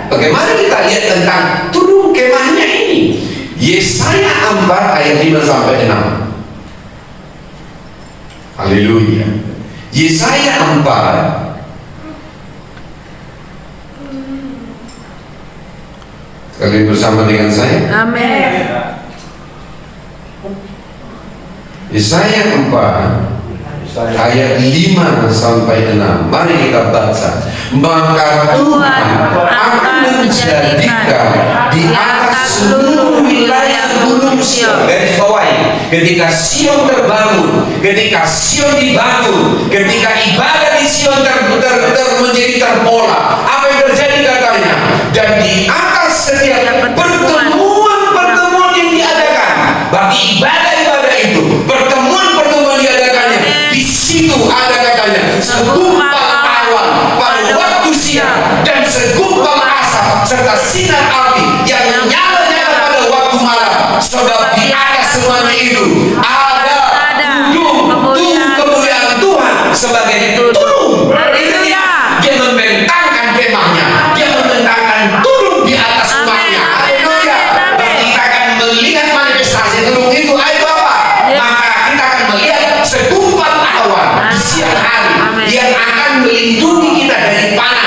[SPEAKER 1] Bagaimana kita lihat tentang tuduh kemahnya ini? Yesaya 4 ayat 5 sampai 6. Haleluya. Yesaya 4 kalian bersama dengan saya.
[SPEAKER 3] Amin.
[SPEAKER 1] Yesaya 4 ayat 5 sampai 6. Mari kita baca. Maka Tuhan akan menjadikan di atas seluruh wilayah gunung Sion. Garis bawahi, ketika Sion terbangun, ketika Sion dibangun, ketika ibadah di Sion menjadi terpola, apa yang terjadi katanya? Dan di atas setiap pertemuan yang diadakan, bagi ibadah-ibadah itu, pertemuan diadakannya, di situ ada katanya segumpal awan pada waktu siang dan segumpal asap serta sinar api yang menyala-nyala pada waktu malam. Sebab di atas semuanya itu ada kemuliaan Tuhan sebagai turun. Dia membentangkan kemahnya, dia membentangkan turun di atas umatnya. Haleluya. Dan kita akan melihat manifestasi turun itu. Ayo Bapak, maka kita akan melihat segumpal awan di siang hari yang akan melindungi kita dari panas.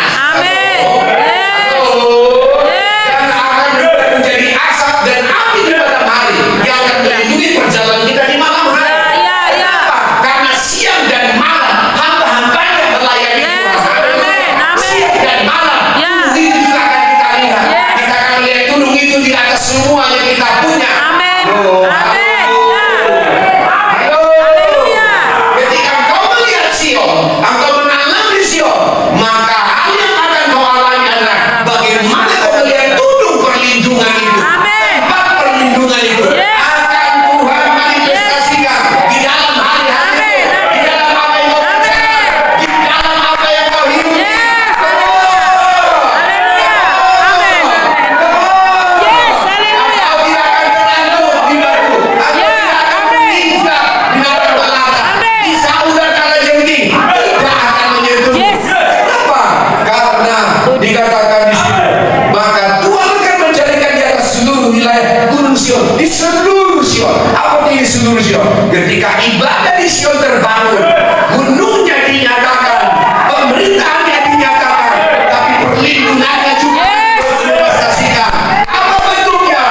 [SPEAKER 1] Dan akan menjadi asap dan api di malam hari yang akan melindungi perjalanan kita di malam hari. Kenapa? Karena siang dan malam hamba-hambanya melayani Tuhan. Siang dan malam itu juga akan kita lihat. Kita akan melihat turun itu di atas semua yang kita punya. Ketika engkau melihat Sion, engkau mengalami Sion, maka hal yang akan kau alami adalah bagaimana kau melihat turun perlindungan itu, tempat perlindungan itu akan Tuhan manifestasikan di dalam hari-hari, di dalam apa yang kau kerjakan, di dalam apa yang kau hidupi. Engkau tidak akan terlanjur di batu, engkau tidak akan menginjak binatang melata, di saudan kalajengking tidak akan menyentuh. Kenapa? Karena dikatakan di sini, maka Tuhan akan menjadikan di atas seluruh wilayah gunung Sion, di seluruh Sion. Apa itu di seluruh Sion? Ketika ibadah di Sion terbangun, gunungnya dinyatakan, pemerintahannya dinyatakan, tapi perlindungannya juga dimanifestasikan. Apa bentuknya?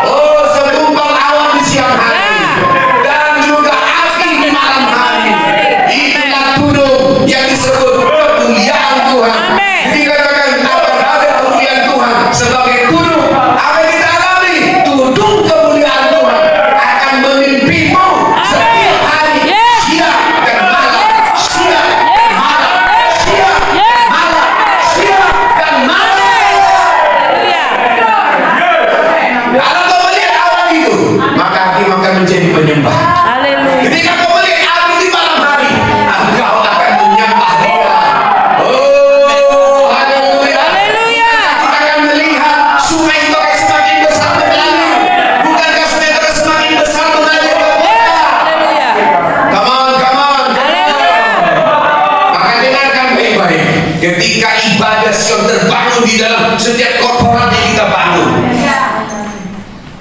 [SPEAKER 1] Oh, segumpal awan di siang hari dan juga api di malam hari. Itulah turun yang disebut kemuliaan Tuhan. Dikatakan akan ada kemuliaan Tuhan sebagai turun. Apa yang kita alami? Turun kemuliaan Tuhan akan memimpinmu setiap hari, siang dan malam, siang dan malam, siang dan malam, siang dan malam. Kalau kau melihat awan itu, maka hakim akan menjadi penyembah. Ketika kau melihat api di malam hari, engkau akan menyembah Dia. Oh, haleluya. Kita akan melihat sungai itu akan semakin besar mengalir. Bukankah sungai itu akan semakin besar mengalir ke bawah? Come on. Maka dengarkan baik-baik. Ketika ibadah Sion terbangun di dalam setiap korporat yang kita bangun,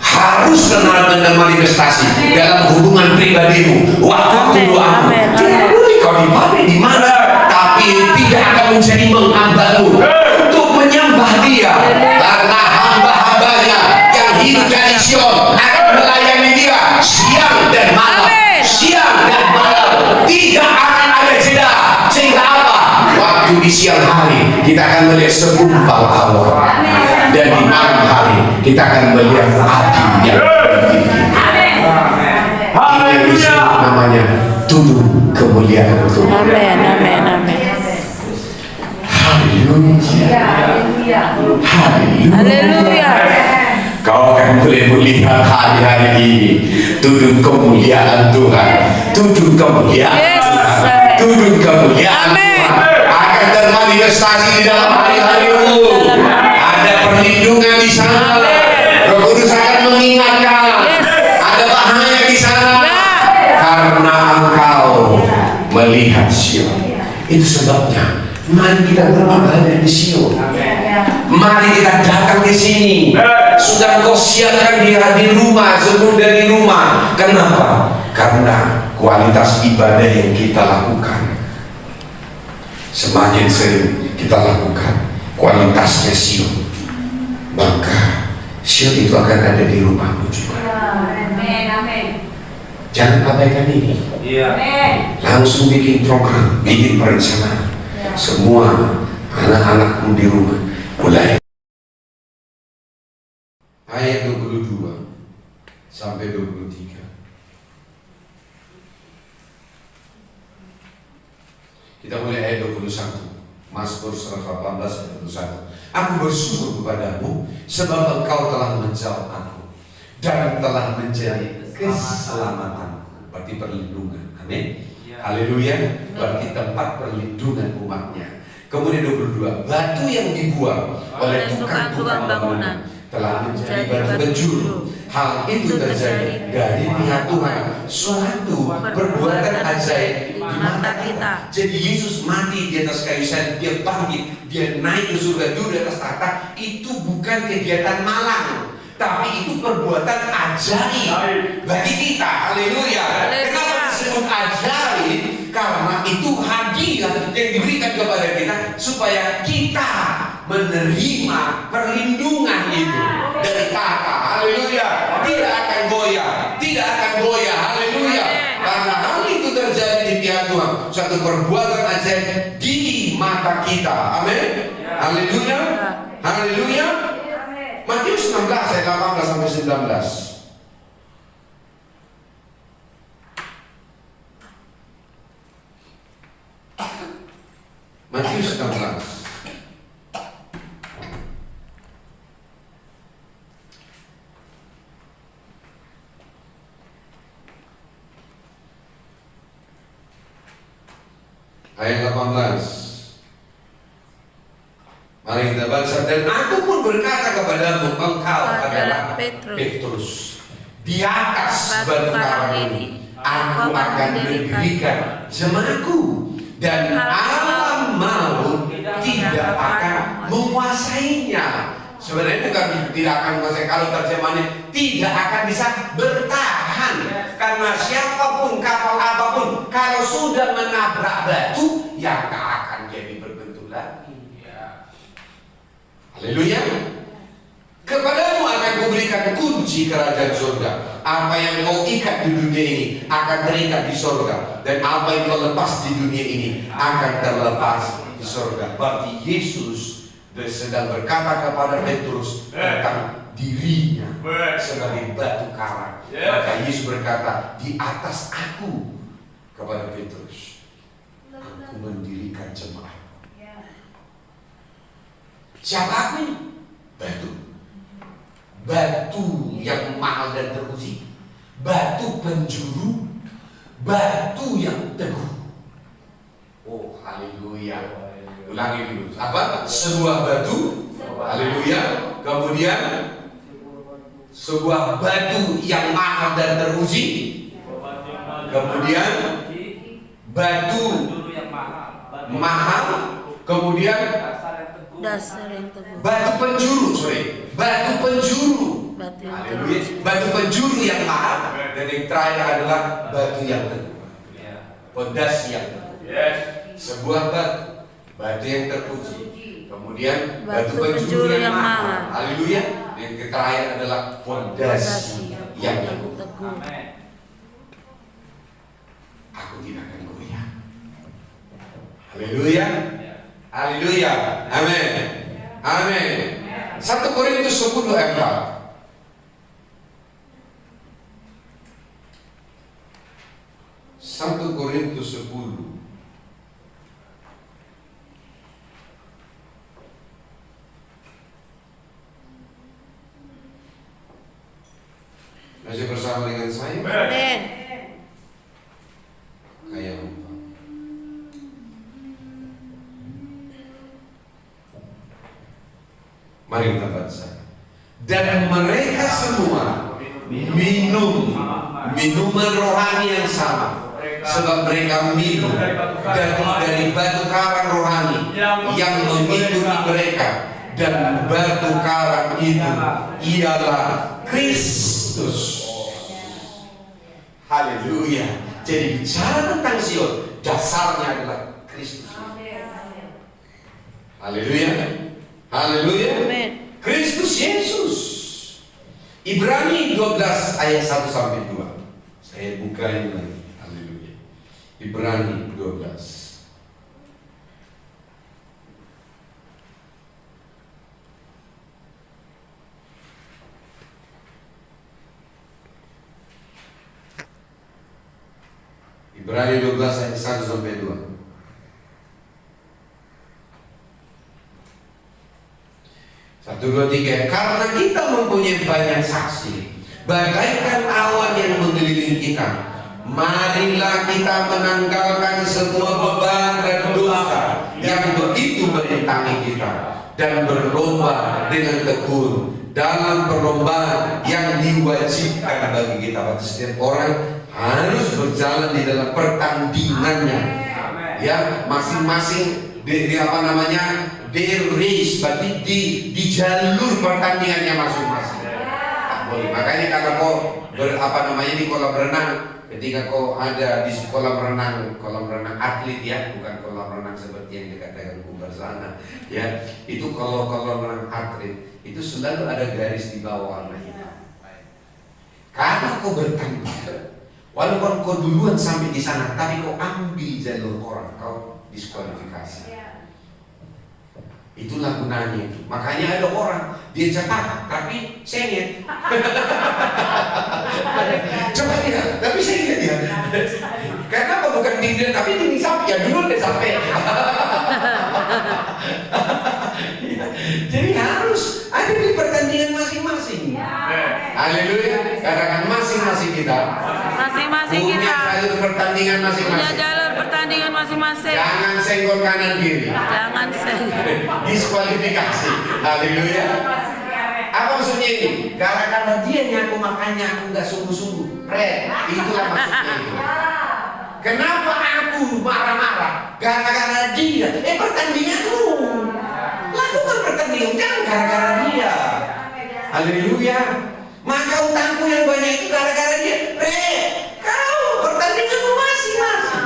[SPEAKER 1] harus kenal dengan manifestasi dalam hubungan pribadimu, waktu doamu. Tidak boleh kau dipakai di mana, tapi tidak akan menjadi menghambamu untuk menyembah Dia, karena hamba-hambanya yang hidup dari Sion akan melayani Dia siang dan malam, siang dan malam. Tidak akan ada jeda. Sehingga apa? Waktu di siang hari kita akan melihat segumpal awan, dan di malam hari kita akan melihat api yang tinggi. Ini yang disebut namanya turun kemuliaan Tuhan. Haleluya. Kau akan boleh melihat hari-hari ini turun kemuliaan Tuhan, turun kemuliaan Tuhan, turun kemuliaan Tuhan akan termanifestasi di dalam hari-harimu. Ada perlindungan di sana. Roh Kudus akan mengingatkan. Ada bahaya di sana karena engkau melihat Sion. Itu sebabnya mari kita beribadah di Sion. Mari kita datang di sini. Sudah kau siapkan di rumah, sebelum dari rumah. Kenapa? Karena kualitas ibadah yang kita lakukan semakin sering kita lakukan, kualitasnya Sion, maka Sion itu akan ada di rumahmu juga. Jangan abaikan ini. Langsung bikin program, bikin perencanaan. Semua anak-anakmu di rumah mulai. Ayat 22 sampai 23. Kita mulai ayat 21. Mazmur 118 ayat 21. Aku bersyukur kepadamu sebab engkau telah menjawab aku dan telah menjadi keselamatanku. Berarti perlindungan. Amin. Haleluya. Berarti tempat perlindungan umatnya. Kemudian 22. Batu yang dibuang oleh tukang-tukang bangunan telah menjadi batu penjuru. Hal itu terjadi dari pihak Tuhan, suatu perbuatan ajaib di mata kita. Jadi Yesus mati di atas kayu salib, dia bangkit, dia naik ke surga, duduk di atas tahta. Itu bukan kegiatan malang, tapi itu perbuatan ajaib bagi kita. Haleluya. Kenapa disebut ajaib? Karena itu hadiah yang diberikan kepada kita supaya kita menerima perlindungan itu dari tahta. Haleluya. Tidak akan goyah, tidak akan goyah. Haleluya. Karena hal itu terjadi di pihak Tuhan, suatu perbuatan ajaib di mata kita. Amin. Haleluya. Haleluya. Matius 16 ayat 18 sampai 19. Matius 16. Ayat 18. Mari kita baca. Dan aku pun berkata kepadamu, engkau adalah Petrus. Di atas batu karang ini aku akan mendirikan jemaatku, dan alam maut tidak akan menguasainya. Sebenarnya bukan tidak akan menguasai, kalau terjemahannya tidak akan bisa bertahan. Karena siapapun, kapal apapun, kalau sudah menabrak batu, ya tak akan jadi berbentuk lagi. Haleluya. Kepadamu akan kuberikan kunci kerajaan surga. Apa yang kau ikat di dunia ini akan terikat di surga, dan apa yang kau lepas di dunia ini akan terlepas di surga. Berarti Yesus sedang berkata kepada Petrus tentang dirinya sebagai batu karang. Maka Yesus berkata, di atas aku, kepada Petrus, aku mendirikan jemaat. Siapa aku ini? Batu yang mahal dan teruji, batu penjuru, batu yang teguh. Oh, haleluya. Ulangi dulu. Apa? Sebuah batu. Haleluya. Kemudian sebuah batu yang mahal dan teruji. Kemudian batu mahal. Kemudian
[SPEAKER 3] Dasar yang teguh.
[SPEAKER 1] batu penjuru, batu penjuru. Haleluya. Batu penjuru yang mahal, dan yang terakhir adalah batu yang teguh. Pondasi yang teguh. Sebuah batu yang terpuji. Kemudian batu penjuru yang mahal. Haleluya. Yang terakhir adalah pondasi yang teguh. Aku tidak akan goyah. Haleluya. Haleluya. Amin. Amin. 1 Korintus 10 ayat 4. 1 Korintus 10. Masih bersama dengan saya?
[SPEAKER 3] Amin.
[SPEAKER 1] Kayak lupa. Mari kita baca. Dan mereka semua minum minuman rohani yang sama, sebab mereka minum dari batu karang rohani yang mengikuti mereka, dan batu karang itu ialah Kristus. Haleluya. Jadi bicara tentang Sion, dasarnya adalah Kristus. Haleluya. Haleluya. Kristus Yesus. Ibrani 12 ayat 1 sampai 2. Saya buka ini lagi. Haleluya. Ibrani 12. Ibrani 12 ayat 1 sampai 2. 1, 2, 3. Karena kita mempunyai banyak saksi, bagaikan awan yang mengelilingi kita, marilah kita menanggalkan semua beban dan dosa yang begitu menentangi kita, dan berlomba dengan tekun dalam perlombaan yang diwajibkan bagi kita. Setiap orang harus berjalan di dalam pertandingannya, ya, masing-masing di apa namanya, their race, berarti di jalur pertandingannya masing-masing. Makanya kalau kau di kolam renang, ketika kau ada di kolam renang atlet, ya, bukan kolam renang seperti yang dikatakan Kubar sana, ya, itu kalau kolam renang atlet itu selalu ada garis di bawah warna hitam. Karena kau bertanding, walaupun kau duluan sampai di sana, tapi kau ambil jalur orang, kau diskualifikasi. Itulah gunanya itu. Makanya ada orang dia cepat tapi sengit. Cepat dia, tapi sengit dia. Karena apa? Bukan tinggi tapi tinggi sampai, ya dulu dia sampai. Jadi harus ada di pertandingan masing-masing. Haleluya. Katakan masing-masing kita.
[SPEAKER 3] Masing-masing
[SPEAKER 1] Punya
[SPEAKER 3] kita
[SPEAKER 1] jalur pertandingan
[SPEAKER 3] punya
[SPEAKER 1] masing-masing.
[SPEAKER 3] jalur pertandingan masing-masing.
[SPEAKER 1] Jangan senggol kanan kiri.
[SPEAKER 3] Jangan
[SPEAKER 1] Diskualifikasi. Haleluya. Apa maksudnya ini? Gara-gara dia nyaku, makanya aku nggak sungguh-sungguh. Itulah maksudnya itu. Kenapa aku marah-marah? Gara-gara dia. Pertandinganmu. Lakukan pertandingan, jangan gara-gara dia. Haleluya. Maka utangku yang banyak itu gara-gara dia. Kau pertandinganmu masing-masing.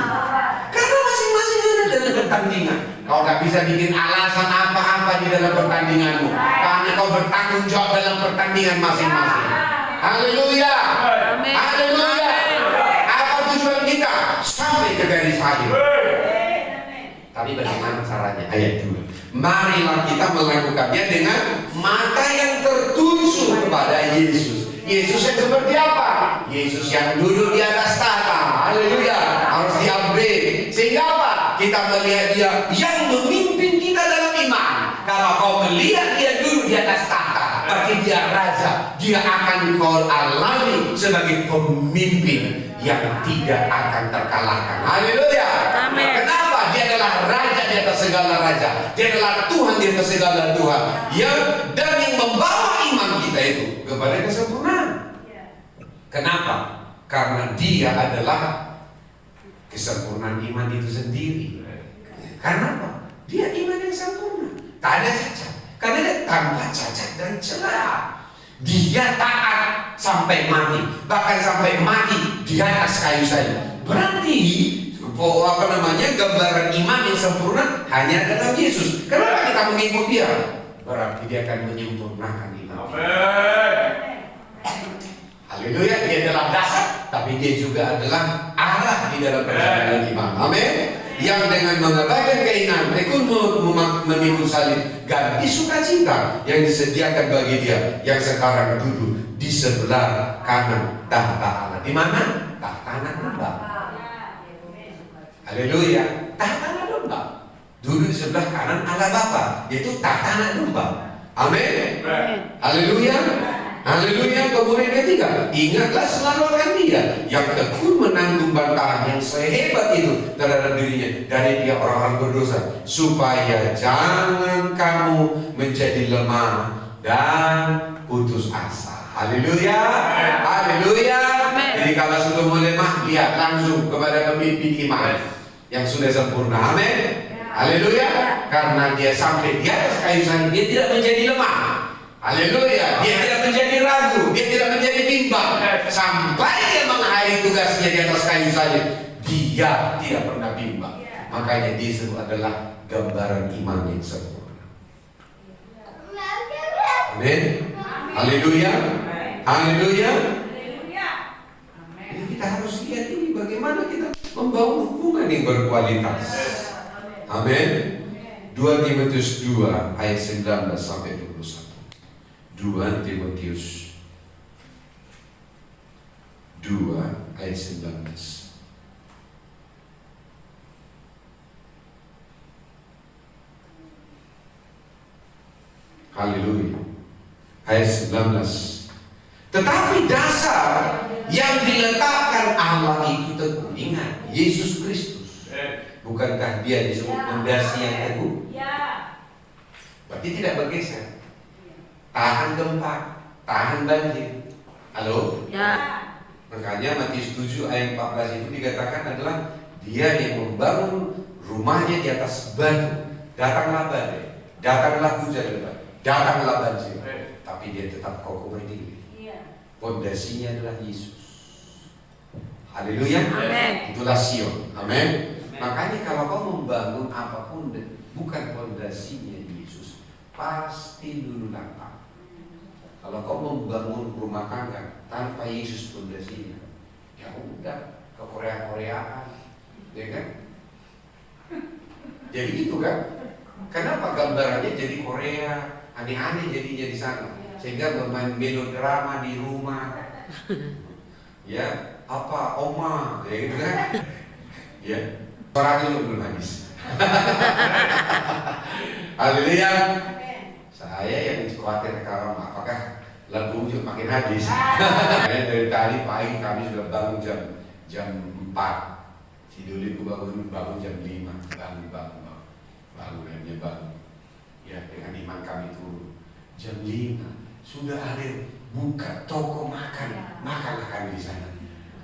[SPEAKER 1] Karena masing-masing ada dalam pertandingan. Kau gak bisa bikin alasan apa-apa di dalam pertandinganmu, karena kau bertanggung jawab dalam pertandingan masing-masing. Haleluya. Haleluya. Apa tujuan kita? Sampai ke garis akhir. Tapi bagaimana caranya? Ayat 2. Marilah kita melakukannya dengan mata yang tertuju kepada Yesus. Yesus yang seperti apa? Yesus yang duduk di atas tahta. Haleluya. Harus di-upgrade. Sehingga apa? Kita melihat dia yang memimpin kita dalam iman. Kalau kau melihat dia duduk di atas tahta, berarti dia raja. Dia akan kau alami sebagai pemimpin yang tidak akan terkalahkan. Haleluya.
[SPEAKER 3] Amin.
[SPEAKER 1] Kenapa? Dia adalah raja di atas segala raja. Dia adalah Tuhan di atas segala Tuhan. Dan yang membawa iman kita itu kepada kesempurnaan. Kenapa? Karena dia adalah kesempurnaan iman itu sendiri. Karena apa? Dia iman yang sempurna, tak ada cacat. Karena dia tanpa cacat dan celah. Dia taat sampai mati, bahkan sampai mati di atas kayu salib. Berarti gambaran iman yang sempurna hanya dalam Yesus. Kenapa kita mengikut dia? Berarti dia akan menyempurnakan iman. Haleluya. Dia adalah dasar, tapi dia juga adalah arah di dalam perjalanan iman. Amin. Yang dengan mengabaikan keinginan tekun memikul salib, ganti sukacita yang disediakan bagi dia yang sekarang duduk di sebelah kanan tahta Allah. Di mana? Tahta anak domba. Haleluya. Tahta anak domba. Duduk di sebelah kanan Allah Bapa, yaitu tahta anak domba. Amin. Haleluya. Haleluya. Kemudian ketiga, ingatlah selalu akan dia yang tekun menanggung bantahan yang sehebat itu terhadap dirinya dari pihak orang-orang berdosa, supaya jangan kamu menjadi lemah dan putus asa. Haleluya. Haleluya. Jadi kalau sudah mulai lemah, lihat langsung kepada pemimpin iman yang sudah sempurna. Amin. Haleluya. Karena dia sampai di atas kayu salib, dia tidak menjadi lemah. Haleluya. Dia tidak menjadi ragu, dia tidak menjadi bimbang, sampai dia mengakhiri tugasnya di atas kayu salib. Dia tidak pernah bimbang. Makanya dia disebut adalah gambaran iman yang sempurna. Amin. Haleluya. Haleluya. Jadi kita harus lihat ini bagaimana kita membangun hubungan yang berkualitas. Amin. 2 Timotius 2 ayat 19 sampai 21. 2 Timotius 2 ayat 19. Haleluya. ayat 19. Tetapi dasar yang diletakkan Allah itu teguh. Ingat, Yesus Kristus. Bukankah dia disebut fondasi yang teguh? Berarti tidak bergeser. Tahan gempa, tahan banjir. Halo?
[SPEAKER 3] Ya.
[SPEAKER 1] Makanya Matius 7 ayat 14 itu dikatakan adalah dia yang membangun rumahnya di atas batu. Datanglah badai, datanglah hujan lebat, datanglah banjir, tapi dia tetap kokoh berdiri. Fondasinya adalah Yesus. Haleluya.
[SPEAKER 3] Amin.
[SPEAKER 1] Itulah Sion. Amin. Makanya kalau kau membangun apapun bukan fondasinya Yesus, pasti dulu nampak. Kalau kau membangun rumah tangga tanpa Yesus fondasinya, ya udah ke Korea-Koreaan, ya kan? Jadi itu kan? Kenapa gambarannya jadi Korea, aneh-aneh jadinya di sana, sehingga bermain melodrama di rumah, ya apa oma, ya gitu kan? Ya, orangnya belum habis. Haleluya. Saya yang khawatir sekarang apakah lagu juga makin habis. Dari tadi pagi kami sudah bangun jam 4. Si Duli bangun jam 5. Bangun. Ya dengan iman kami turun. Jam 5 sudah ada buka toko makan. Makanlah kami di sana.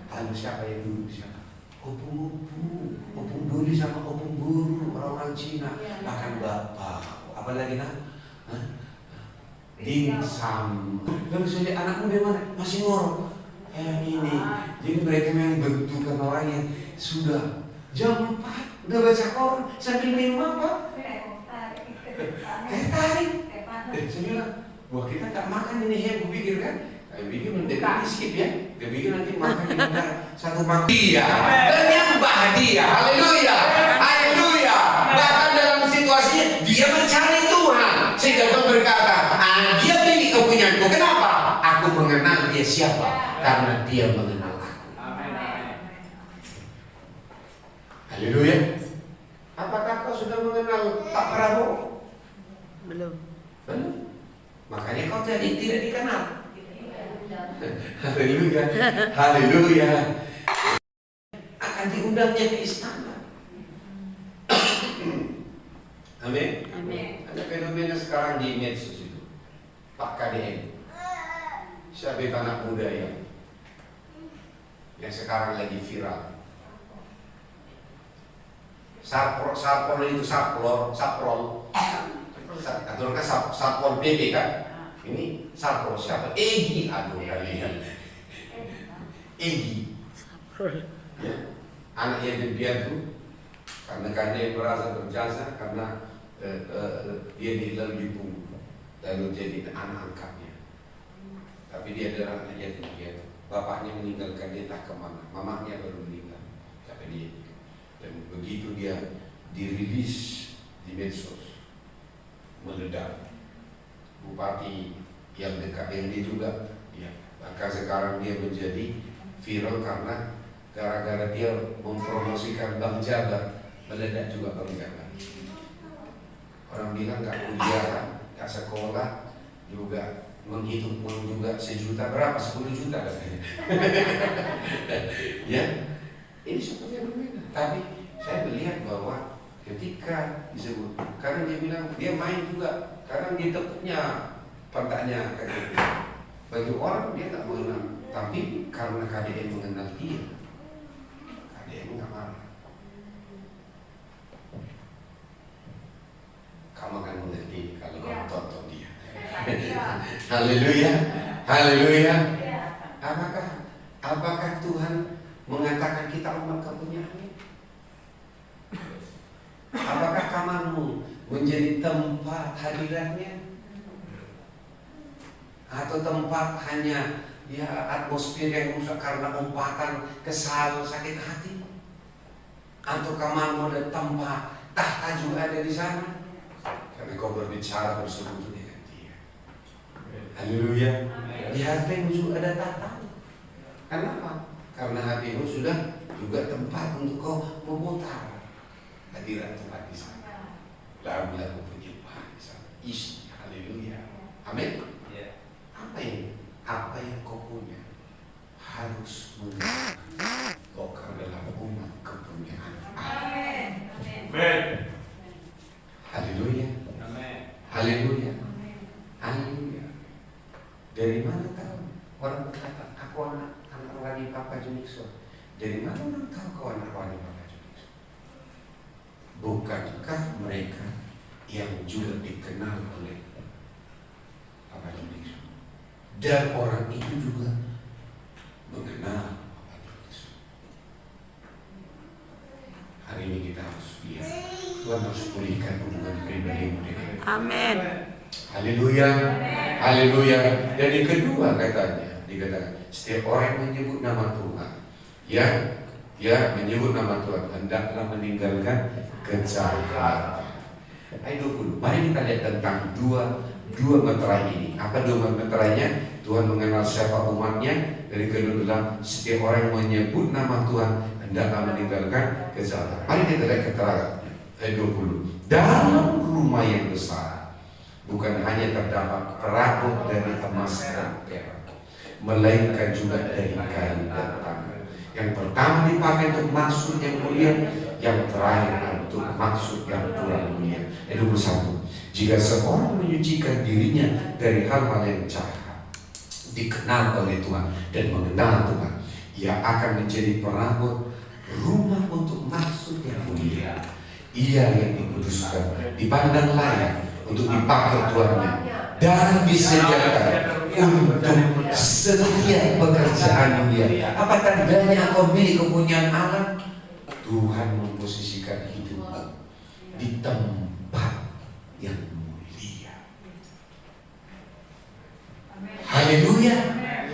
[SPEAKER 1] Lalu siapa yang duduk siapa? Opung Duli sama opung guru orang-orang Cina makan bapak. Apa lagi dimsum. Lalu saya anak muda mana? Masih ngorok. Ini. Jadi mereka memang bentukan orang yang sudah jam 4 udah baca Quran sambil minum apa? Teh tarik. Saya bilang, wah kita tak makan ini ya, gue pikir kan? Saya pikir nanti skip ya. Dia pikir nanti makan ini satu makan. Dia menyembah dia. Haleluya. Haleluya. Bahkan dalam situasinya dia mencari Tuhan. Sehingga Tuhan berkata, dia milik kepunyaanku. Kenapa? Aku mengenal dia siapa. Karena dia mengenal aku. Haleluya. Apakah kau sudah mengenal Pak Prabowo?
[SPEAKER 3] Belum.
[SPEAKER 1] Belum. Makanya kau tidak dikenal. Haleluya. Haleluya. Akan diundangnya ke istana. Amin.
[SPEAKER 3] Amin.
[SPEAKER 1] Ada fenomena sekarang di medsos itu. Pak KDN. Siapa itu anak muda yang sekarang lagi viral. Saprol itu saprol. Atau kan Satpol PP kan? Ini Saprol siapa? Egi, aduh kalian. Egi. Ya. Anak yang dibiar tuh karena dia merasa berjasa karena dia dilalui punggung lalu jadi anak angkatnya. Tapi dia adalah anak yatim piatu. Bapaknya meninggalkan dia tak kemana. Mamanya baru meninggal. Tapi dia dan begitu dia dirilis di medsos meledak. Bupati yang dekat dengan dia juga, ya. Maka sekarang dia menjadi viral karena gara-gara dia mempromosikan Bang Jabar, meledak juga Bang Jabar. Orang bilang nggak kuliah, nggak sekolah, juga menghitung uang juga sejuta berapa, 10 juta katanya. Ya, ini satu fenomena. Tapi saya melihat bahwa ketika disebut, karena dia bilang dia main juga, karena dia tekuknya pantatnya kayak gitu. Bagi orang dia tak mengenal, tapi karena KDN mengenal dia, KDN nggak marah. Kamu akan mengerti kalau kamu tonton dia. Haleluya, haleluya. Apakah Tuhan mengatakan kita umat kepunyaannya? Apakah kamarmu menjadi tempat hadiratnya? Atau tempat hanya ya atmosfer yang rusak karena umpatan, kesal, sakit hati? Atau kamarmu ada tempat tahta juga ada di sana? Karena kau berbicara bersekutu dengan dia. Haleluya. Di hatimu juga ada tahta. Kenapa? Karena hatimu sudah juga tempat untuk kau memutar hadirat Tuhan di sana. Lagu-lagu penyembahan di sana. Isi. Haleluya. Amin. kau punya harus menunjukkan bahwa kau adalah umat kepunyaan Allah.
[SPEAKER 2] Amin.
[SPEAKER 1] Haleluya. Haleluya. Haleluya. Dari mana tahu orang berkata aku anak wali Papa Junikso? Dari mana orang tahu kau anak wali Papa Junikso? Bukankah mereka yang juga dikenal oleh Papa Junikso? Dan orang itu juga mengenal Papa Junikso. Hari ini kita harus lihat Tuhan harus pulihkan hubungan pribadimu dengan
[SPEAKER 3] Amin.
[SPEAKER 1] Haleluya, haleluya. Dan yang kedua dikatakan setiap orang yang menyebut nama Tuhan, ya menyebut nama Tuhan, hendaklah meninggalkan kejahatan. Ayat 20. Mari kita lihat tentang dua meterai ini. Apa dua meterainya? Tuhan mengenal siapa umatnya. Dari kedua bilang setiap orang yang menyebut nama Tuhan hendaklah meninggalkan kejahatan. Mari kita lihat keterangannya. Ayat 20. Dalam rumah yang besar bukan hanya terdapat perabot dari emas dan perak, melainkan juga dari kain dan tangan. Yang pertama dipakai untuk maksud yang mulia, yang terakhir untuk maksud yang kurang mulia. Ayat 21. Jika seorang menyucikan dirinya dari hal-hal yang jahat, dikenal oleh Tuhan dan mengenal Tuhan, ia akan menjadi perabot rumah untuk maksud yang mulia. Ia yang dikuduskan, dipandang layak untuk dipakai tuannya dan disediakan untuk setiap pekerjaan mulia. Apa tandanya kau milik kepunyaan Allah? Tuhan memposisikan hidupmu di tempat yang mulia. Haleluya.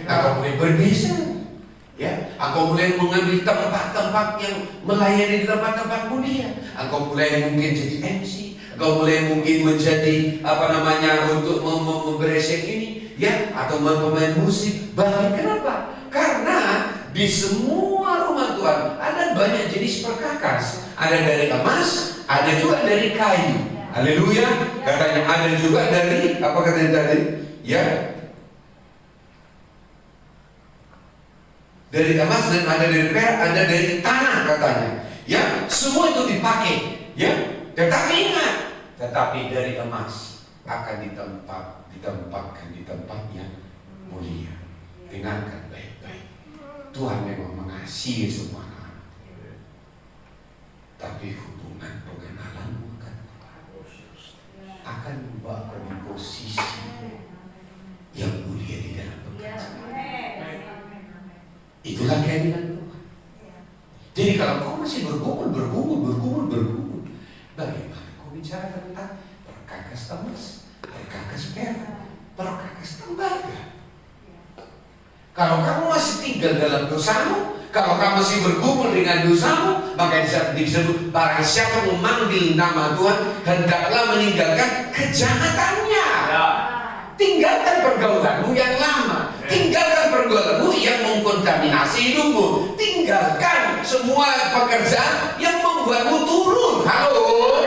[SPEAKER 1] Engkau boleh berbeza. Ya, engkau mulai mengambil tempat-tempat yang melayani di tempat-tempat mulia. Engkau mulai mungkin jadi MC. Engkau mulai mungkin menjadi untuk memberesek ini, ya, atau pemain musik. Bahkan kenapa? Karena di semua rumah Tuhan ada banyak jenis perkakas. Ada dari emas, ada juga dari kayu. Haleluya. Katanya ada juga dari apa katanya tadi? Ya. Dari emas dan ada dari perak, ada dari tanah katanya. Ya, semua itu dipakai. Ya, tetapi ingat, tetapi dari emas akan ditempatkan di tempat yang mulia. Dengarkan baik-baik. Tuhan memang mengasihi semua anak. Tapi hubungan pengenalanmu akan membawa di posisi yang mulia di dalam pekerjaan. Itulah keinginan Tuhan. Jadi kalau kau masih bergumul, bagaimana kau bicara tentang perkakas emas, perkakas perak, perkakas tembaga? Kalau kamu masih tinggal dalam dosamu, kalau kamu masih bergumul dengan dosamu, maka disebut barang siapa memanggil nama Tuhan hendaklah meninggalkan kejahatannya. Tinggalkan pergaulanmu yang lama, tinggalkan pergaulanmu yang mengkontaminasi hidupmu, tinggalkan semua pekerjaan yang membuatmu turun. Halo,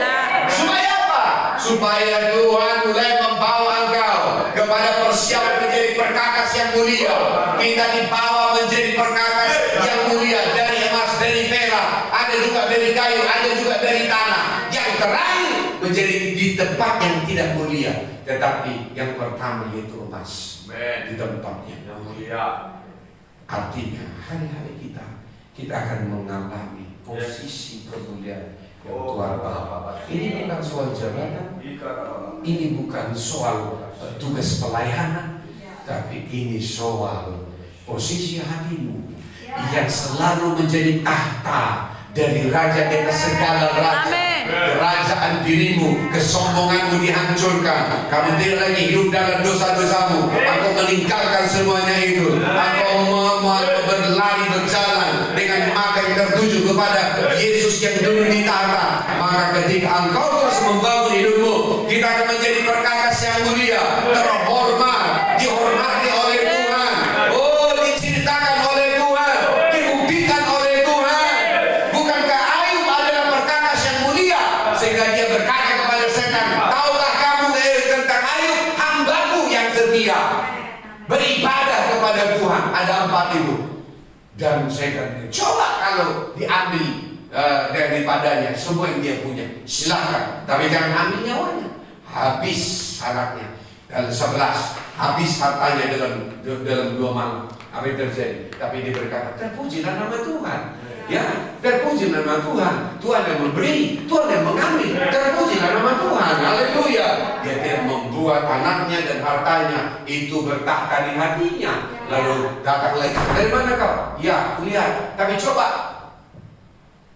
[SPEAKER 1] supaya apa? Supaya Tuhan mulai membawa engkau kepada persiapan menjadi perkakas yang mulia. Kita dibawa menjadi perkakas yang mulia dari emas, dari perak, ada juga dari kayu, ada juga dari tanah. Yang terakhir menjadi di tempat yang tidak mulia, tetapi yang pertama yaitu emas di tempat yang mulia. Artinya hari-hari kita akan mengalami posisi kemuliaan yang Tuhan bawa. Ini bukan soal jabatan, ini bukan soal tugas pelayanan, tapi ini soal posisi hatimu yang selalu menjadi tahta dari raja di atas segala raja. Kerajaan dirimu, kesombonganmu dihancurkan. Kamu tidak lagi hidup dalam dosa-dosamu. Aku meninggalkan semuanya itu. Aku berlari berjalan dengan mata yang tertuju kepada Yesus yang dulu ditata. Maka ketika engkau terus membangun hidupmu, kita akan menjadi perkakas yang mulia, terhormat, dihormati oleh Tuhan. Oh, diceritakan oleh Tuhan, dibuktikan oleh Tuhan. Bukankah Ayub adalah perkakas yang mulia? Sehingga dia berkata kepada setan, tahukah kamu tentang Ayub, hambaku yang setia, beribadah kepada Tuhan. Tuhan, ada 4 itu. Dan saya kata, coba kalau diambil daripadanya semua yang dia punya, silakan. Tapi jangan ambil nyawanya. Habis anaknya. Dan 11, habis hartanya dalam 2 malam. Apa yang terjadi? Tapi dia berkata, terpujilah nama Tuhan. Ya, terpujilah nama Tuhan. Tuhan yang memberi, Tuhan yang mengambil. Terpujilah nama Tuhan. Haleluya. Dia tidak membuat anaknya dan hartanya itu bertahta di hatinya. Lalu datang lagi, dari mana kau? Ya, kuliah. Tapi coba,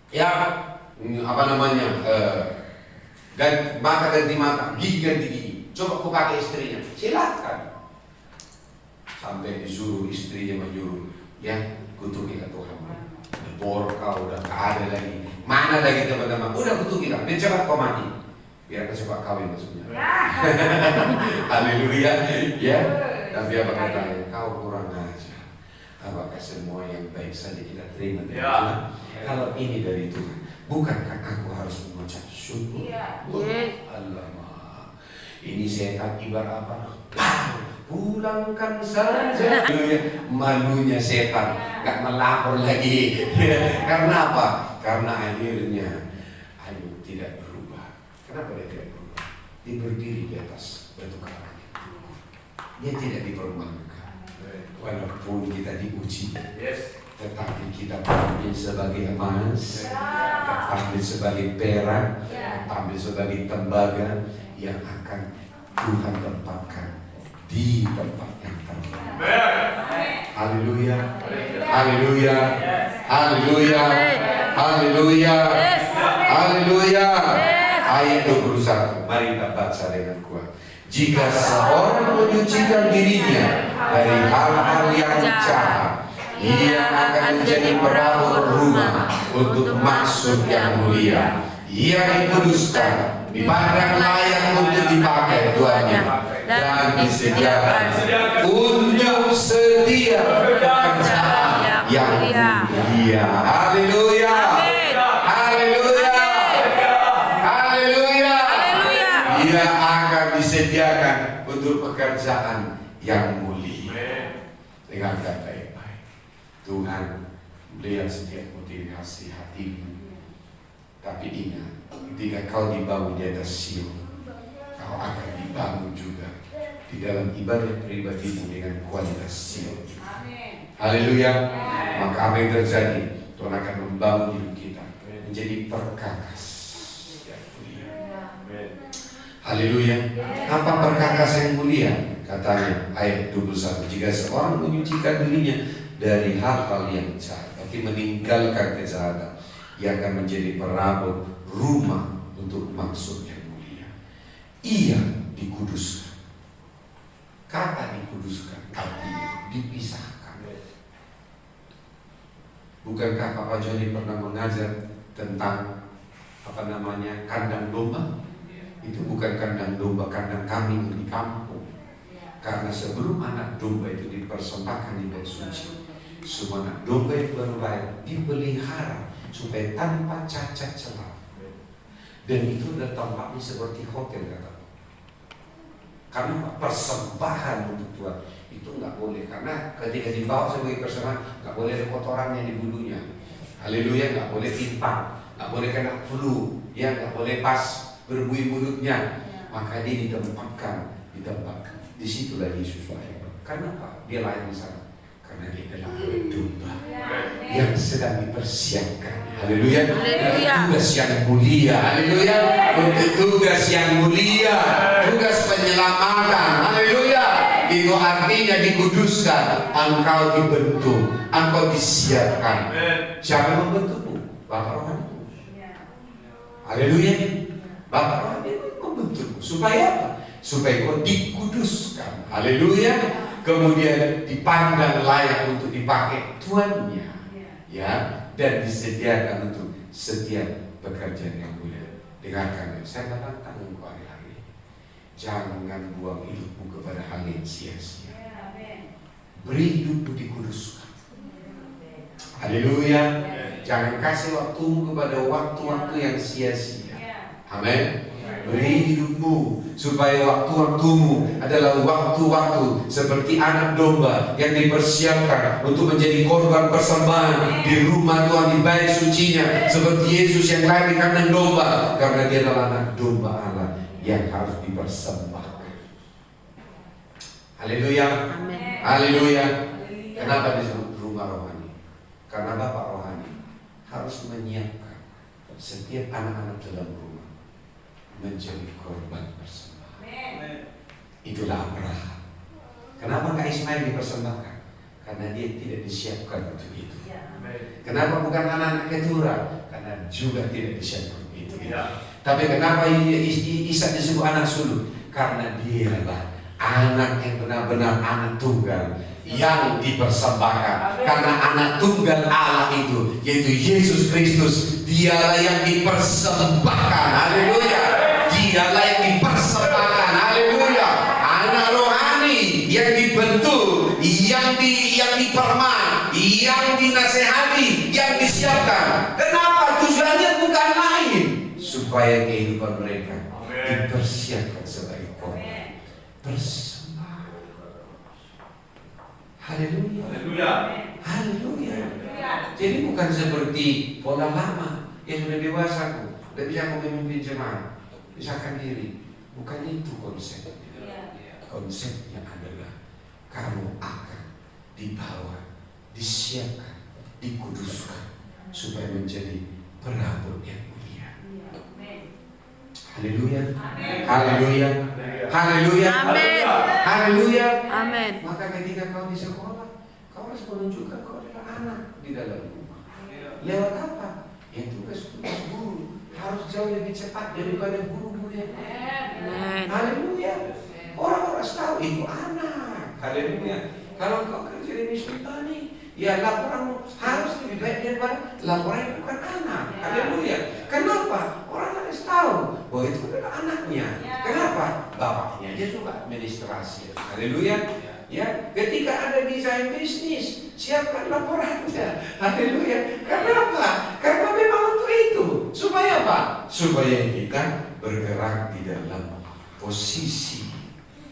[SPEAKER 1] ya, apa namanya? Mata ganti mata, gigi ganti gigi. Coba kau pakai istrinya, silakan. Sampai disuruh istrinya menyuruh, ya, kutukilah Tuhan. Bor kau udah gak ada lagi. Mana lagi teman-teman? Udah kutukilah, biar cepat kau mati. Biar kau cepat kawin maksudnya. Haleluya. Ya. Tapi apa katanya? Kau kurang ajar. Apakah semua yang baik saja kita terima dari Tuhan? Kalau ini dari Tuhan, bukankah aku harus mengucap syukur? Alamak. Ini setan ibarat apa? Pulangkan saja. Malunya setan, gak melapor lagi. Karena apa? Karena akhirnya Ayub tidak berubah. Kenapa dia tidak berubah? Dia berdiri di atas batu karang. Dia tidak dipermalukan. Walaupun kita diuji, tetapi kita tampil sebagai emas, tampil sebagai perak, tampil sebagai tembaga yang akan Tuhan tempatkan di tempat yang terbaik. Haleluya. Haleluya. Haleluya. Haleluya. Haleluya. Ayat 21. Mari kita baca dengan kuat. Jika seorang menyucikan dirinya dari hal-hal yang jahat, ia akan menjadi perabot rumah untuk maksud yang mulia. Ia dikuduskan, dipandang layak untuk dipakai tuannya, dan disediakan untuk setiap pekerjaan yang mulia. Haleluya. Haleluya. Haleluya. Ia akan disediakan untuk pekerjaan yang mulia. Dengarkan baik-baik. Tuhan melihat setiap motivasi hatimu. Tapi ingat, ketika kau dibangun di atas Sion, kau akan dibangun juga di dalam ibadah pribadimu dengan kualitas Sion. Haleluya. Maka apa yang terjadi? Tuhan akan membangun hidup kita menjadi perkakas. Haleluya. Apa perkakas yang mulia? Katanya ayat 21. Jika seorang menyucikan dirinya dari hal-hal yang jahat, berarti meninggalkan kejahatan, ia akan menjadi perabot rumah untuk maksud yang mulia. Ia dikuduskan. Kata dikuduskan artinya dipisahkan. Bukankah Papa Joni pernah mengajar tentang kandang domba? Itu bukan kandang domba, kandang kambing di kampung. Karena sebelum anak domba itu dipersembahkan di bait suci, semua anak domba itu baru lahir dipelihara supaya tanpa cacat celah. Dan itu adalah tempatnya seperti hotel, kata. Karena persembahan untuk Tuhan itu nggak boleh, karena ketika dibawa sebagai persembahan nggak boleh ada kotorannya di bulunya. Haleluya. Nggak boleh timpang, nggak boleh kena flu, ya nggak boleh pas berbuih mulutnya. Maka dia ditempatkan di tempat. Disitulah Yesus lahir. Karena apa? Dia lahir di sana. Karena dia adalah domba yang sedang dipersiapkan. Haleluya. Tugas yang mulia. Haleluya. Untuk tugas yang mulia, tugas penyelamatan. Haleluya. Itu artinya dikuduskan. Engkau dibentuk, engkau disiapkan. Siapa yang membentukmu? Bapak rohani. Haleluya. Bapak rohani membentukmu supaya apa? Supaya kau dikuduskan. Haleluya. Kemudian dipandang layak untuk dipakai tuannya, ya, dan disediakan untuk setiap pekerjaan yang mulia. Dengarkan, saya menantang engkau hari-hari ini, jangan buang hidupmu kepada hal yang sia-sia. Beri hidupmu dikuduskan. Haleluya. Jangan kasih waktumu kepada waktu-waktu yang sia-sia. Amin. Beri hidupmu supaya waktu-waktumu adalah waktu-waktu seperti anak domba yang dipersiapkan untuk menjadi korban persembahan di rumah Tuhan, di bait sucinya, seperti Yesus yang lahir di kandang domba, karena dia adalah anak domba Allah yang harus dipersembahkan. Haleluya.
[SPEAKER 3] Amin.
[SPEAKER 1] Haleluya. Kenapa disebut rumah rohani? Karena Bapak rohani harus menyiapkan setiap anak-anak dalam rumah menjadi korban persembahan. Itulah Abraham. Kenapa Kak Ismail dipersembahkan? Karena dia tidak disiapkan untuk itu. Kenapa bukan anak-anak Ketura? Karena juga tidak disiapkan untuk itu. Tapi kenapa Ishak disebut anak sulung? Karena dia adalah anak yang benar-benar anak tunggal yang dipersembahkan. Karena anak tunggal Allah itu, yaitu Yesus Kristus, dialah yang dipersembahkan. Haleluya. Dialah yang dipersembahkan. Haleluya. Anak rohani yang dibentuk, yang diperman, yang dinasehati, yang disiapkan. Kenapa? Tujuannya bukan lain, supaya kehidupan mereka dipersiapkan sebagai korban persembahan. Haleluya. Haleluya. Jadi bukan seperti pola lama yang sudah dewasa, tidak bisa memimpin jemaat, pisahkan diri. Bukan itu konsepnya. Konsepnya adalah kamu akan dibawa, disiapkan, dikuduskan supaya menjadi perabot yang mulia. Haleluya. Haleluya. Haleluya.
[SPEAKER 3] Amin.
[SPEAKER 1] Haleluya.
[SPEAKER 3] Amin.
[SPEAKER 1] Maka ketika kau di sekolah, kau harus menunjukkan kau adalah anak di dalam rumah. Lewat apa? Ya tugas guru harus jauh lebih cepat daripada guru-guru yang lain.
[SPEAKER 3] Amin.
[SPEAKER 1] Haleluya. Orang-orang tahu itu anak. Haleluya. Kalau kau kerja di Sultani, ya laporanmu harus lebih baik daripada laporan yang bukan anak. Haleluya. Kenapa? Orang harus tahu bahwa itu adalah anaknya. Kenapa? Bapaknya dia suka administrasi. Haleluya. Ya, ketika ada desain bisnis, siapkan laporannya. Haleluya. Kenapa? Karena memang untuk itu. Supaya apa? Supaya kita bergerak di dalam posisi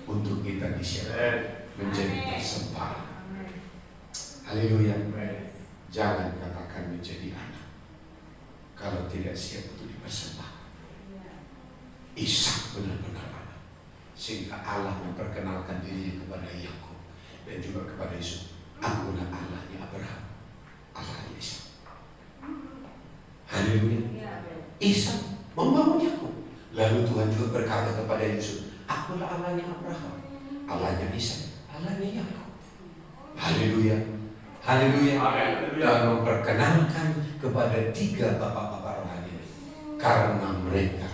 [SPEAKER 1] untuk kita disiapkan menjadi persembahan. Haleluya. Jangan katakan menjadi anak kalau tidak siap untuk dipersembahkan. Ishak benar-benar anak, sehingga Allah memperkenalkan diri kepada Yakub dan juga kepada Yusuf. Akulah Allahnya Abraham, Allahnya Ishak. Haleluya. Ishak membangun Yakub. Lalu Tuhan juga berkata kepada Yusuf, akulah Allahnya Abraham, Allahnya Ishak, Allahnya Yakub. Haleluya. Haleluya. Dan memperkenalkan kepada tiga bapak-bapak rohani karena mereka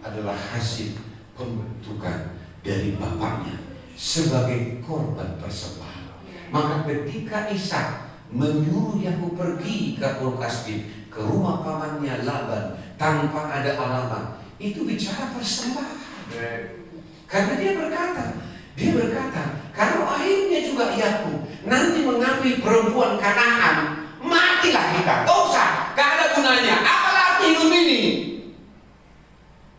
[SPEAKER 1] adalah hasil pembentukan dari bapaknya sebagai korban persembahan. Maka ketika Ishak menyuruh Yakub pergi ke Kasdim, ke rumah pamannya Laban tanpa ada alamat, itu bicara persembahan. Karena dia berkata, kalau akhirnya juga Yakub nanti mengambil perempuan Kanaan, matilah kita. Dosa, gak ada gunanya. Apalah hidup ini?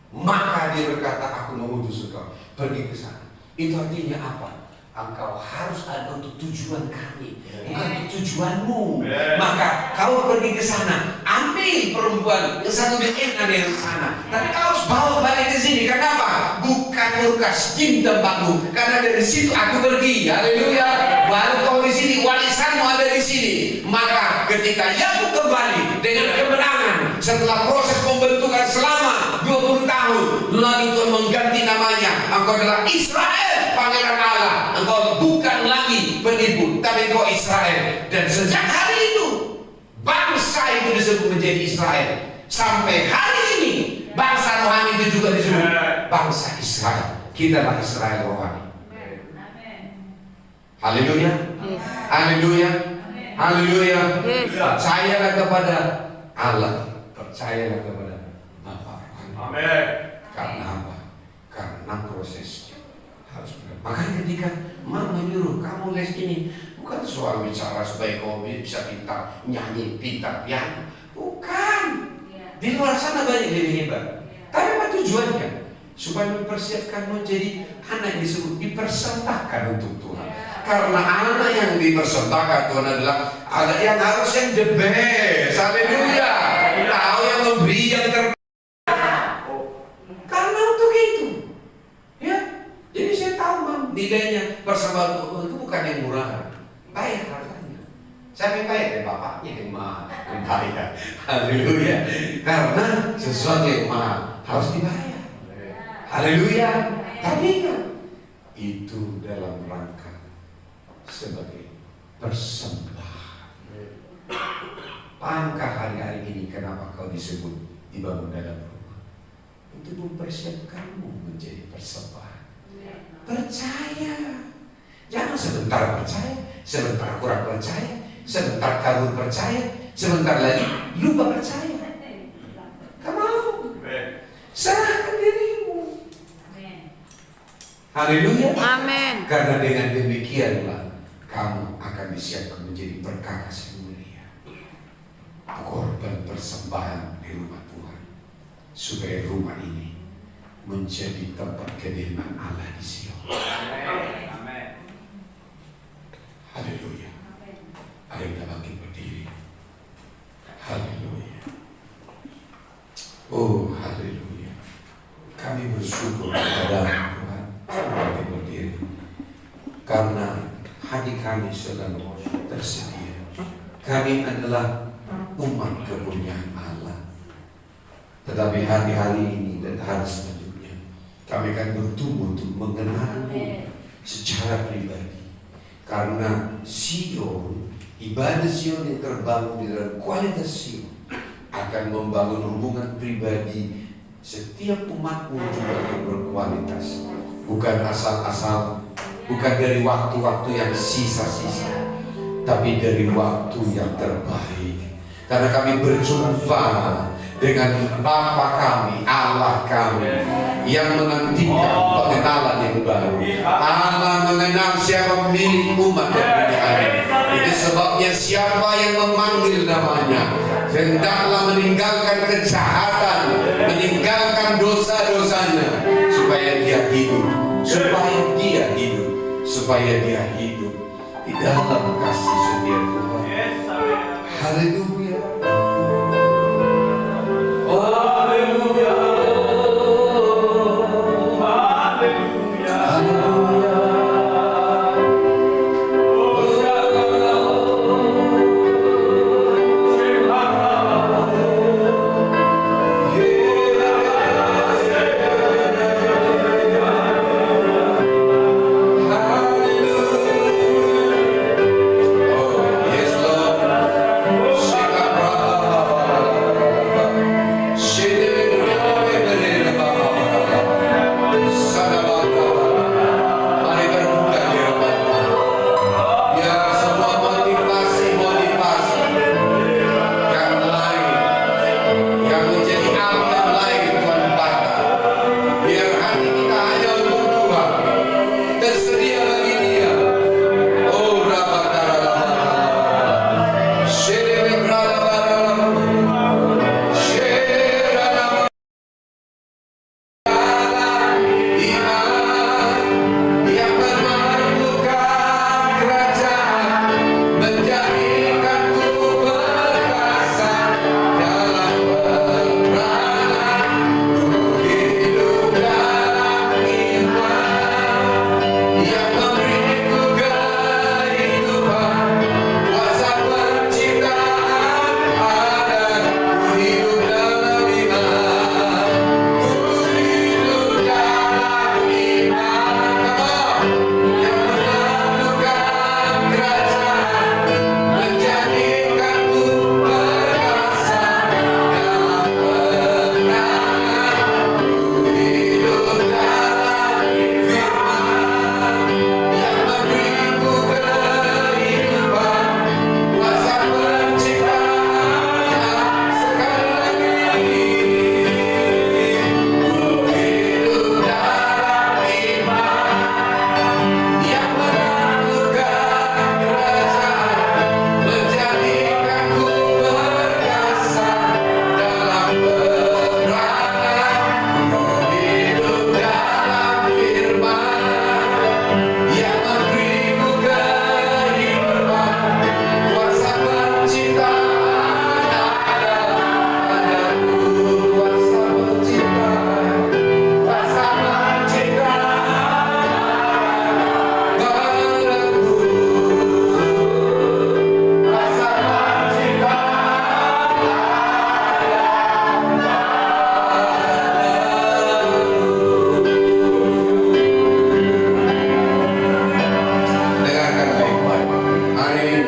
[SPEAKER 1] Maka dia berkata, aku mengutus engkau pergi ke sana. Itu artinya apa? Engkau harus ada untuk tujuan kami, bukan untuk tujuanmu. Maka kau pergi ke sana, ambil perempuan yang satu DNA dari sana, tapi kau harus bawa balik ke sini. Kenapa? Bukan Kasdim tempatmu, karena dari situ aku pergi. Haleluya. Baru kau di sini, warisanmu ada di sini. Maka ketika Yakub kembali dengan kemenangan setelah proses pembentukan selama 20 tahun, lalu Tuhan mengganti namanya. Engkau adalah Israel, pangeran Allah. Engkau bukan lagi penipu, tapi engkau Israel. Dan sejak hari itu bangsa itu disebut menjadi Israel. Sampai hari ini bangsa rohani itu juga disebut bangsa Israel. Kita adalah Israel rohani. Haleluya. Haleluya. Haleluya. Percayalah kepada Allah, percayalah kepada Bapa rohani.
[SPEAKER 4] Amin.
[SPEAKER 1] Karena apa? Karena prosesnya harus benar. Makanya ketika Mama menyuruh kamu les ini, bukan soal bicara supaya kau bisa pintar nyanyi, pintar piano. Bukan. Di luar sana banyak lebih hebat. Tapi apa tujuannya? supaya mempersiapkanmu jadi anak yang disebut dipersembahkan untuk Tuhan. Karena anak yang dipersembahkan Tuhan adalah anak yang harus yang the best. Haleluya. Tahu yang memberi yang terbaik. Karena untuk itu, ya. Jadi saya tahu nilainya persembahan Tuhan itu bukan yang murah, bayar harganya. Siapa yang bayar? Bapaknya yang bayar. Haleluya. Karena sesuatu yang mahal harus dibayar. Haleluya. Tapi ingat, itu dalam rangka sebagai persembahan. Pangkah hari-hari ini kenapa kau disebut dibangun dalam rumah? Untuk mempersiapkanmu menjadi persembahan. Percaya. Jangan sebentar percaya, sebentar kurang percaya, sebentar kabur percaya, sebentar lagi lupa percaya. Kamu serahkan dirimu. Haleluya.
[SPEAKER 3] Amin.
[SPEAKER 1] Karena dengan demikianlah kamu akan disiapkan menjadi perkara yang mulia. Korban persembahan di rumah Tuhan, supaya rumah ini menjadi tempat kediaman Allah di Sion. Haleluya. Ada yang bangkit berdiri. Haleluya. Oh, haleluya. Kami bersyukur kepada Tuhan. Kami berdiri karena hati kami selalu tersedia. Kami adalah umat kepunyaan Allah. Tetapi hari-hari ini dan hari selanjutnya kami akan bertumbuh untuk mengenalmu secara pribadi. Karena Sion, ibadah Sion yang terbangun di dalam kualitas Sion akan membangun hubungan pribadi setiap umatmu juga yang berkualitas. Bukan asal-asal, bukan dari waktu-waktu yang sisa-sisa, tapi dari waktu yang terbaik. Karena kami berjumpa dengan Bapa kami, Allah kami, yang menantikan pengenalan yang baru. Allah mengenal siapa milik umat dan pilihan. Itu sebabnya siapa yang memanggil namanya, hendaklah meninggalkan kejahatan, meninggalkan dosa-dosanya, supaya dia hidup, supaya dia hidup di dalam kasih setia Tuhan. Haleluya. Haleluya. Haleluya. Shaka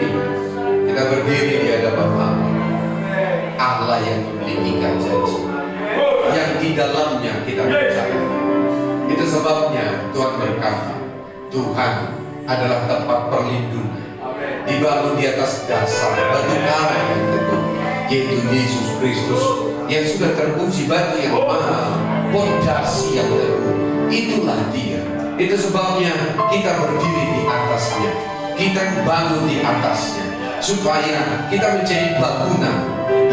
[SPEAKER 1] ini kita berdiri di hadapan Allah, Allah yang memiliki janji, yang di dalamnya kita percaya. Itu sebabnya Tuhan berkata, Tuhan adalah tempat perlindungan, dibangun di atas dasar batu bara yang teguh, yaitu Yesus Kristus yang sudah teruji batu yang mahal, pondasi yang teguh. Itulah Dia. Itu sebabnya kita berdiri di atasnya, kita bangun di atasnya, supaya kita menjadi bangunan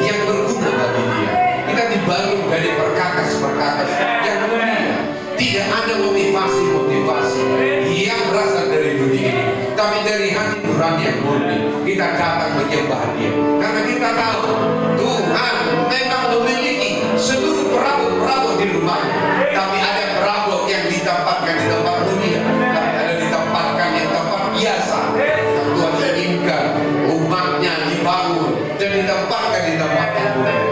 [SPEAKER 1] yang berguna bagi Dia. Kita dibangun dari perkakas-perkakas yang mulia. Tidak ada motivasi-motivasi yang berasal dari dunia ini, tapi dari hati nurani yang murni. Kita datang menyembah Dia karena kita tahu Tuhan memang memiliki seluruh perabot-perabot di rumahnya. Tapi ada perabot yang ditempatkan di tempat dunia, tapi ada ditempatkan yang tempat biasa. Yang Tuhan inginkan umatnya dibangun dan ditempatkan di tempat yang mulia.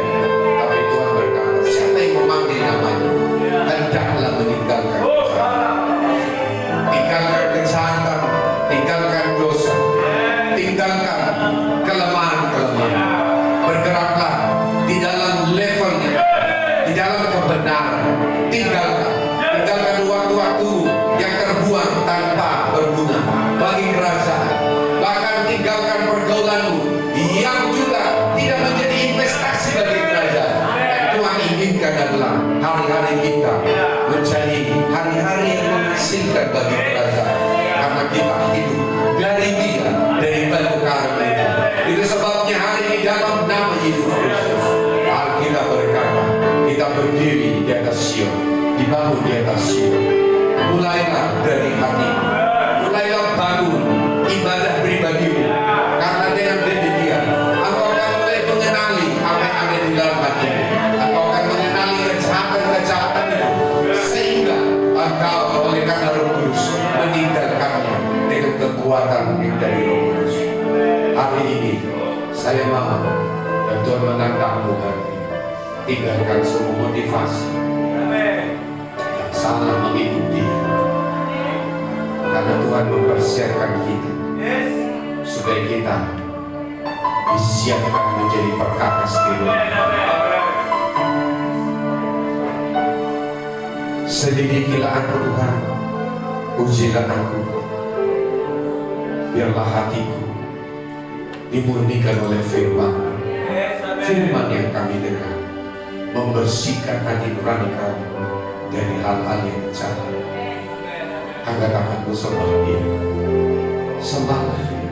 [SPEAKER 1] Tapi Tuhan berkata, siapa yang memanggil namanya, hendaklah meninggalkan kejahatan, tinggalkan dosa, tinggalkan kelemahan-kelemahan. Bergeraklah di dalam levelnya, di dalam kebenaran. Tinggalkan waktu-waktu yang terbuang tanpa berguna bagi kerajaan. Bahkan tinggalkan pergaulanmu yang juga tidak menjadi investasi bagi kerajaan. Tuhan inginkan adalah hari-hari kita menjadi hari-hari yang menghasilkan bagi kerajaan, karena kita hidup dari Dia, dari batu karang itu. Itu sebabnya hari ini dalam nama Yesus Kristus, Alkitab berkata, kita berdiri di atas Sion, dibangun di atas Sion. Mulailah dari hati, mulailah bangun ibadah pribadimu, karena dengan demikian engkau akan mulai mengenali apa yang ada di dalam hatimu. Engkau akan mengenali kejahatan-kejahatan itu, sehingga engkau oleh karena Roh Kudus meninggalkannya dengan kekuatan yang dari Roh Kudus. Hari ini saya mau dan Tuhan menantangmu hari ini, tinggalkan semua motivasi yang salah mengikuti, karena Tuhan mempersiapkan kita supaya kita disiapkan menjadi perkakas di dunia. Selidikilah aku Tuhan, ujilah aku, biarlah hatiku dimurnikan oleh firman yang kami dengar, membersihkan hati nurani kami dari hal-hal yang jahat. Angkat tanganmu, sembah Dia, sembah Dia.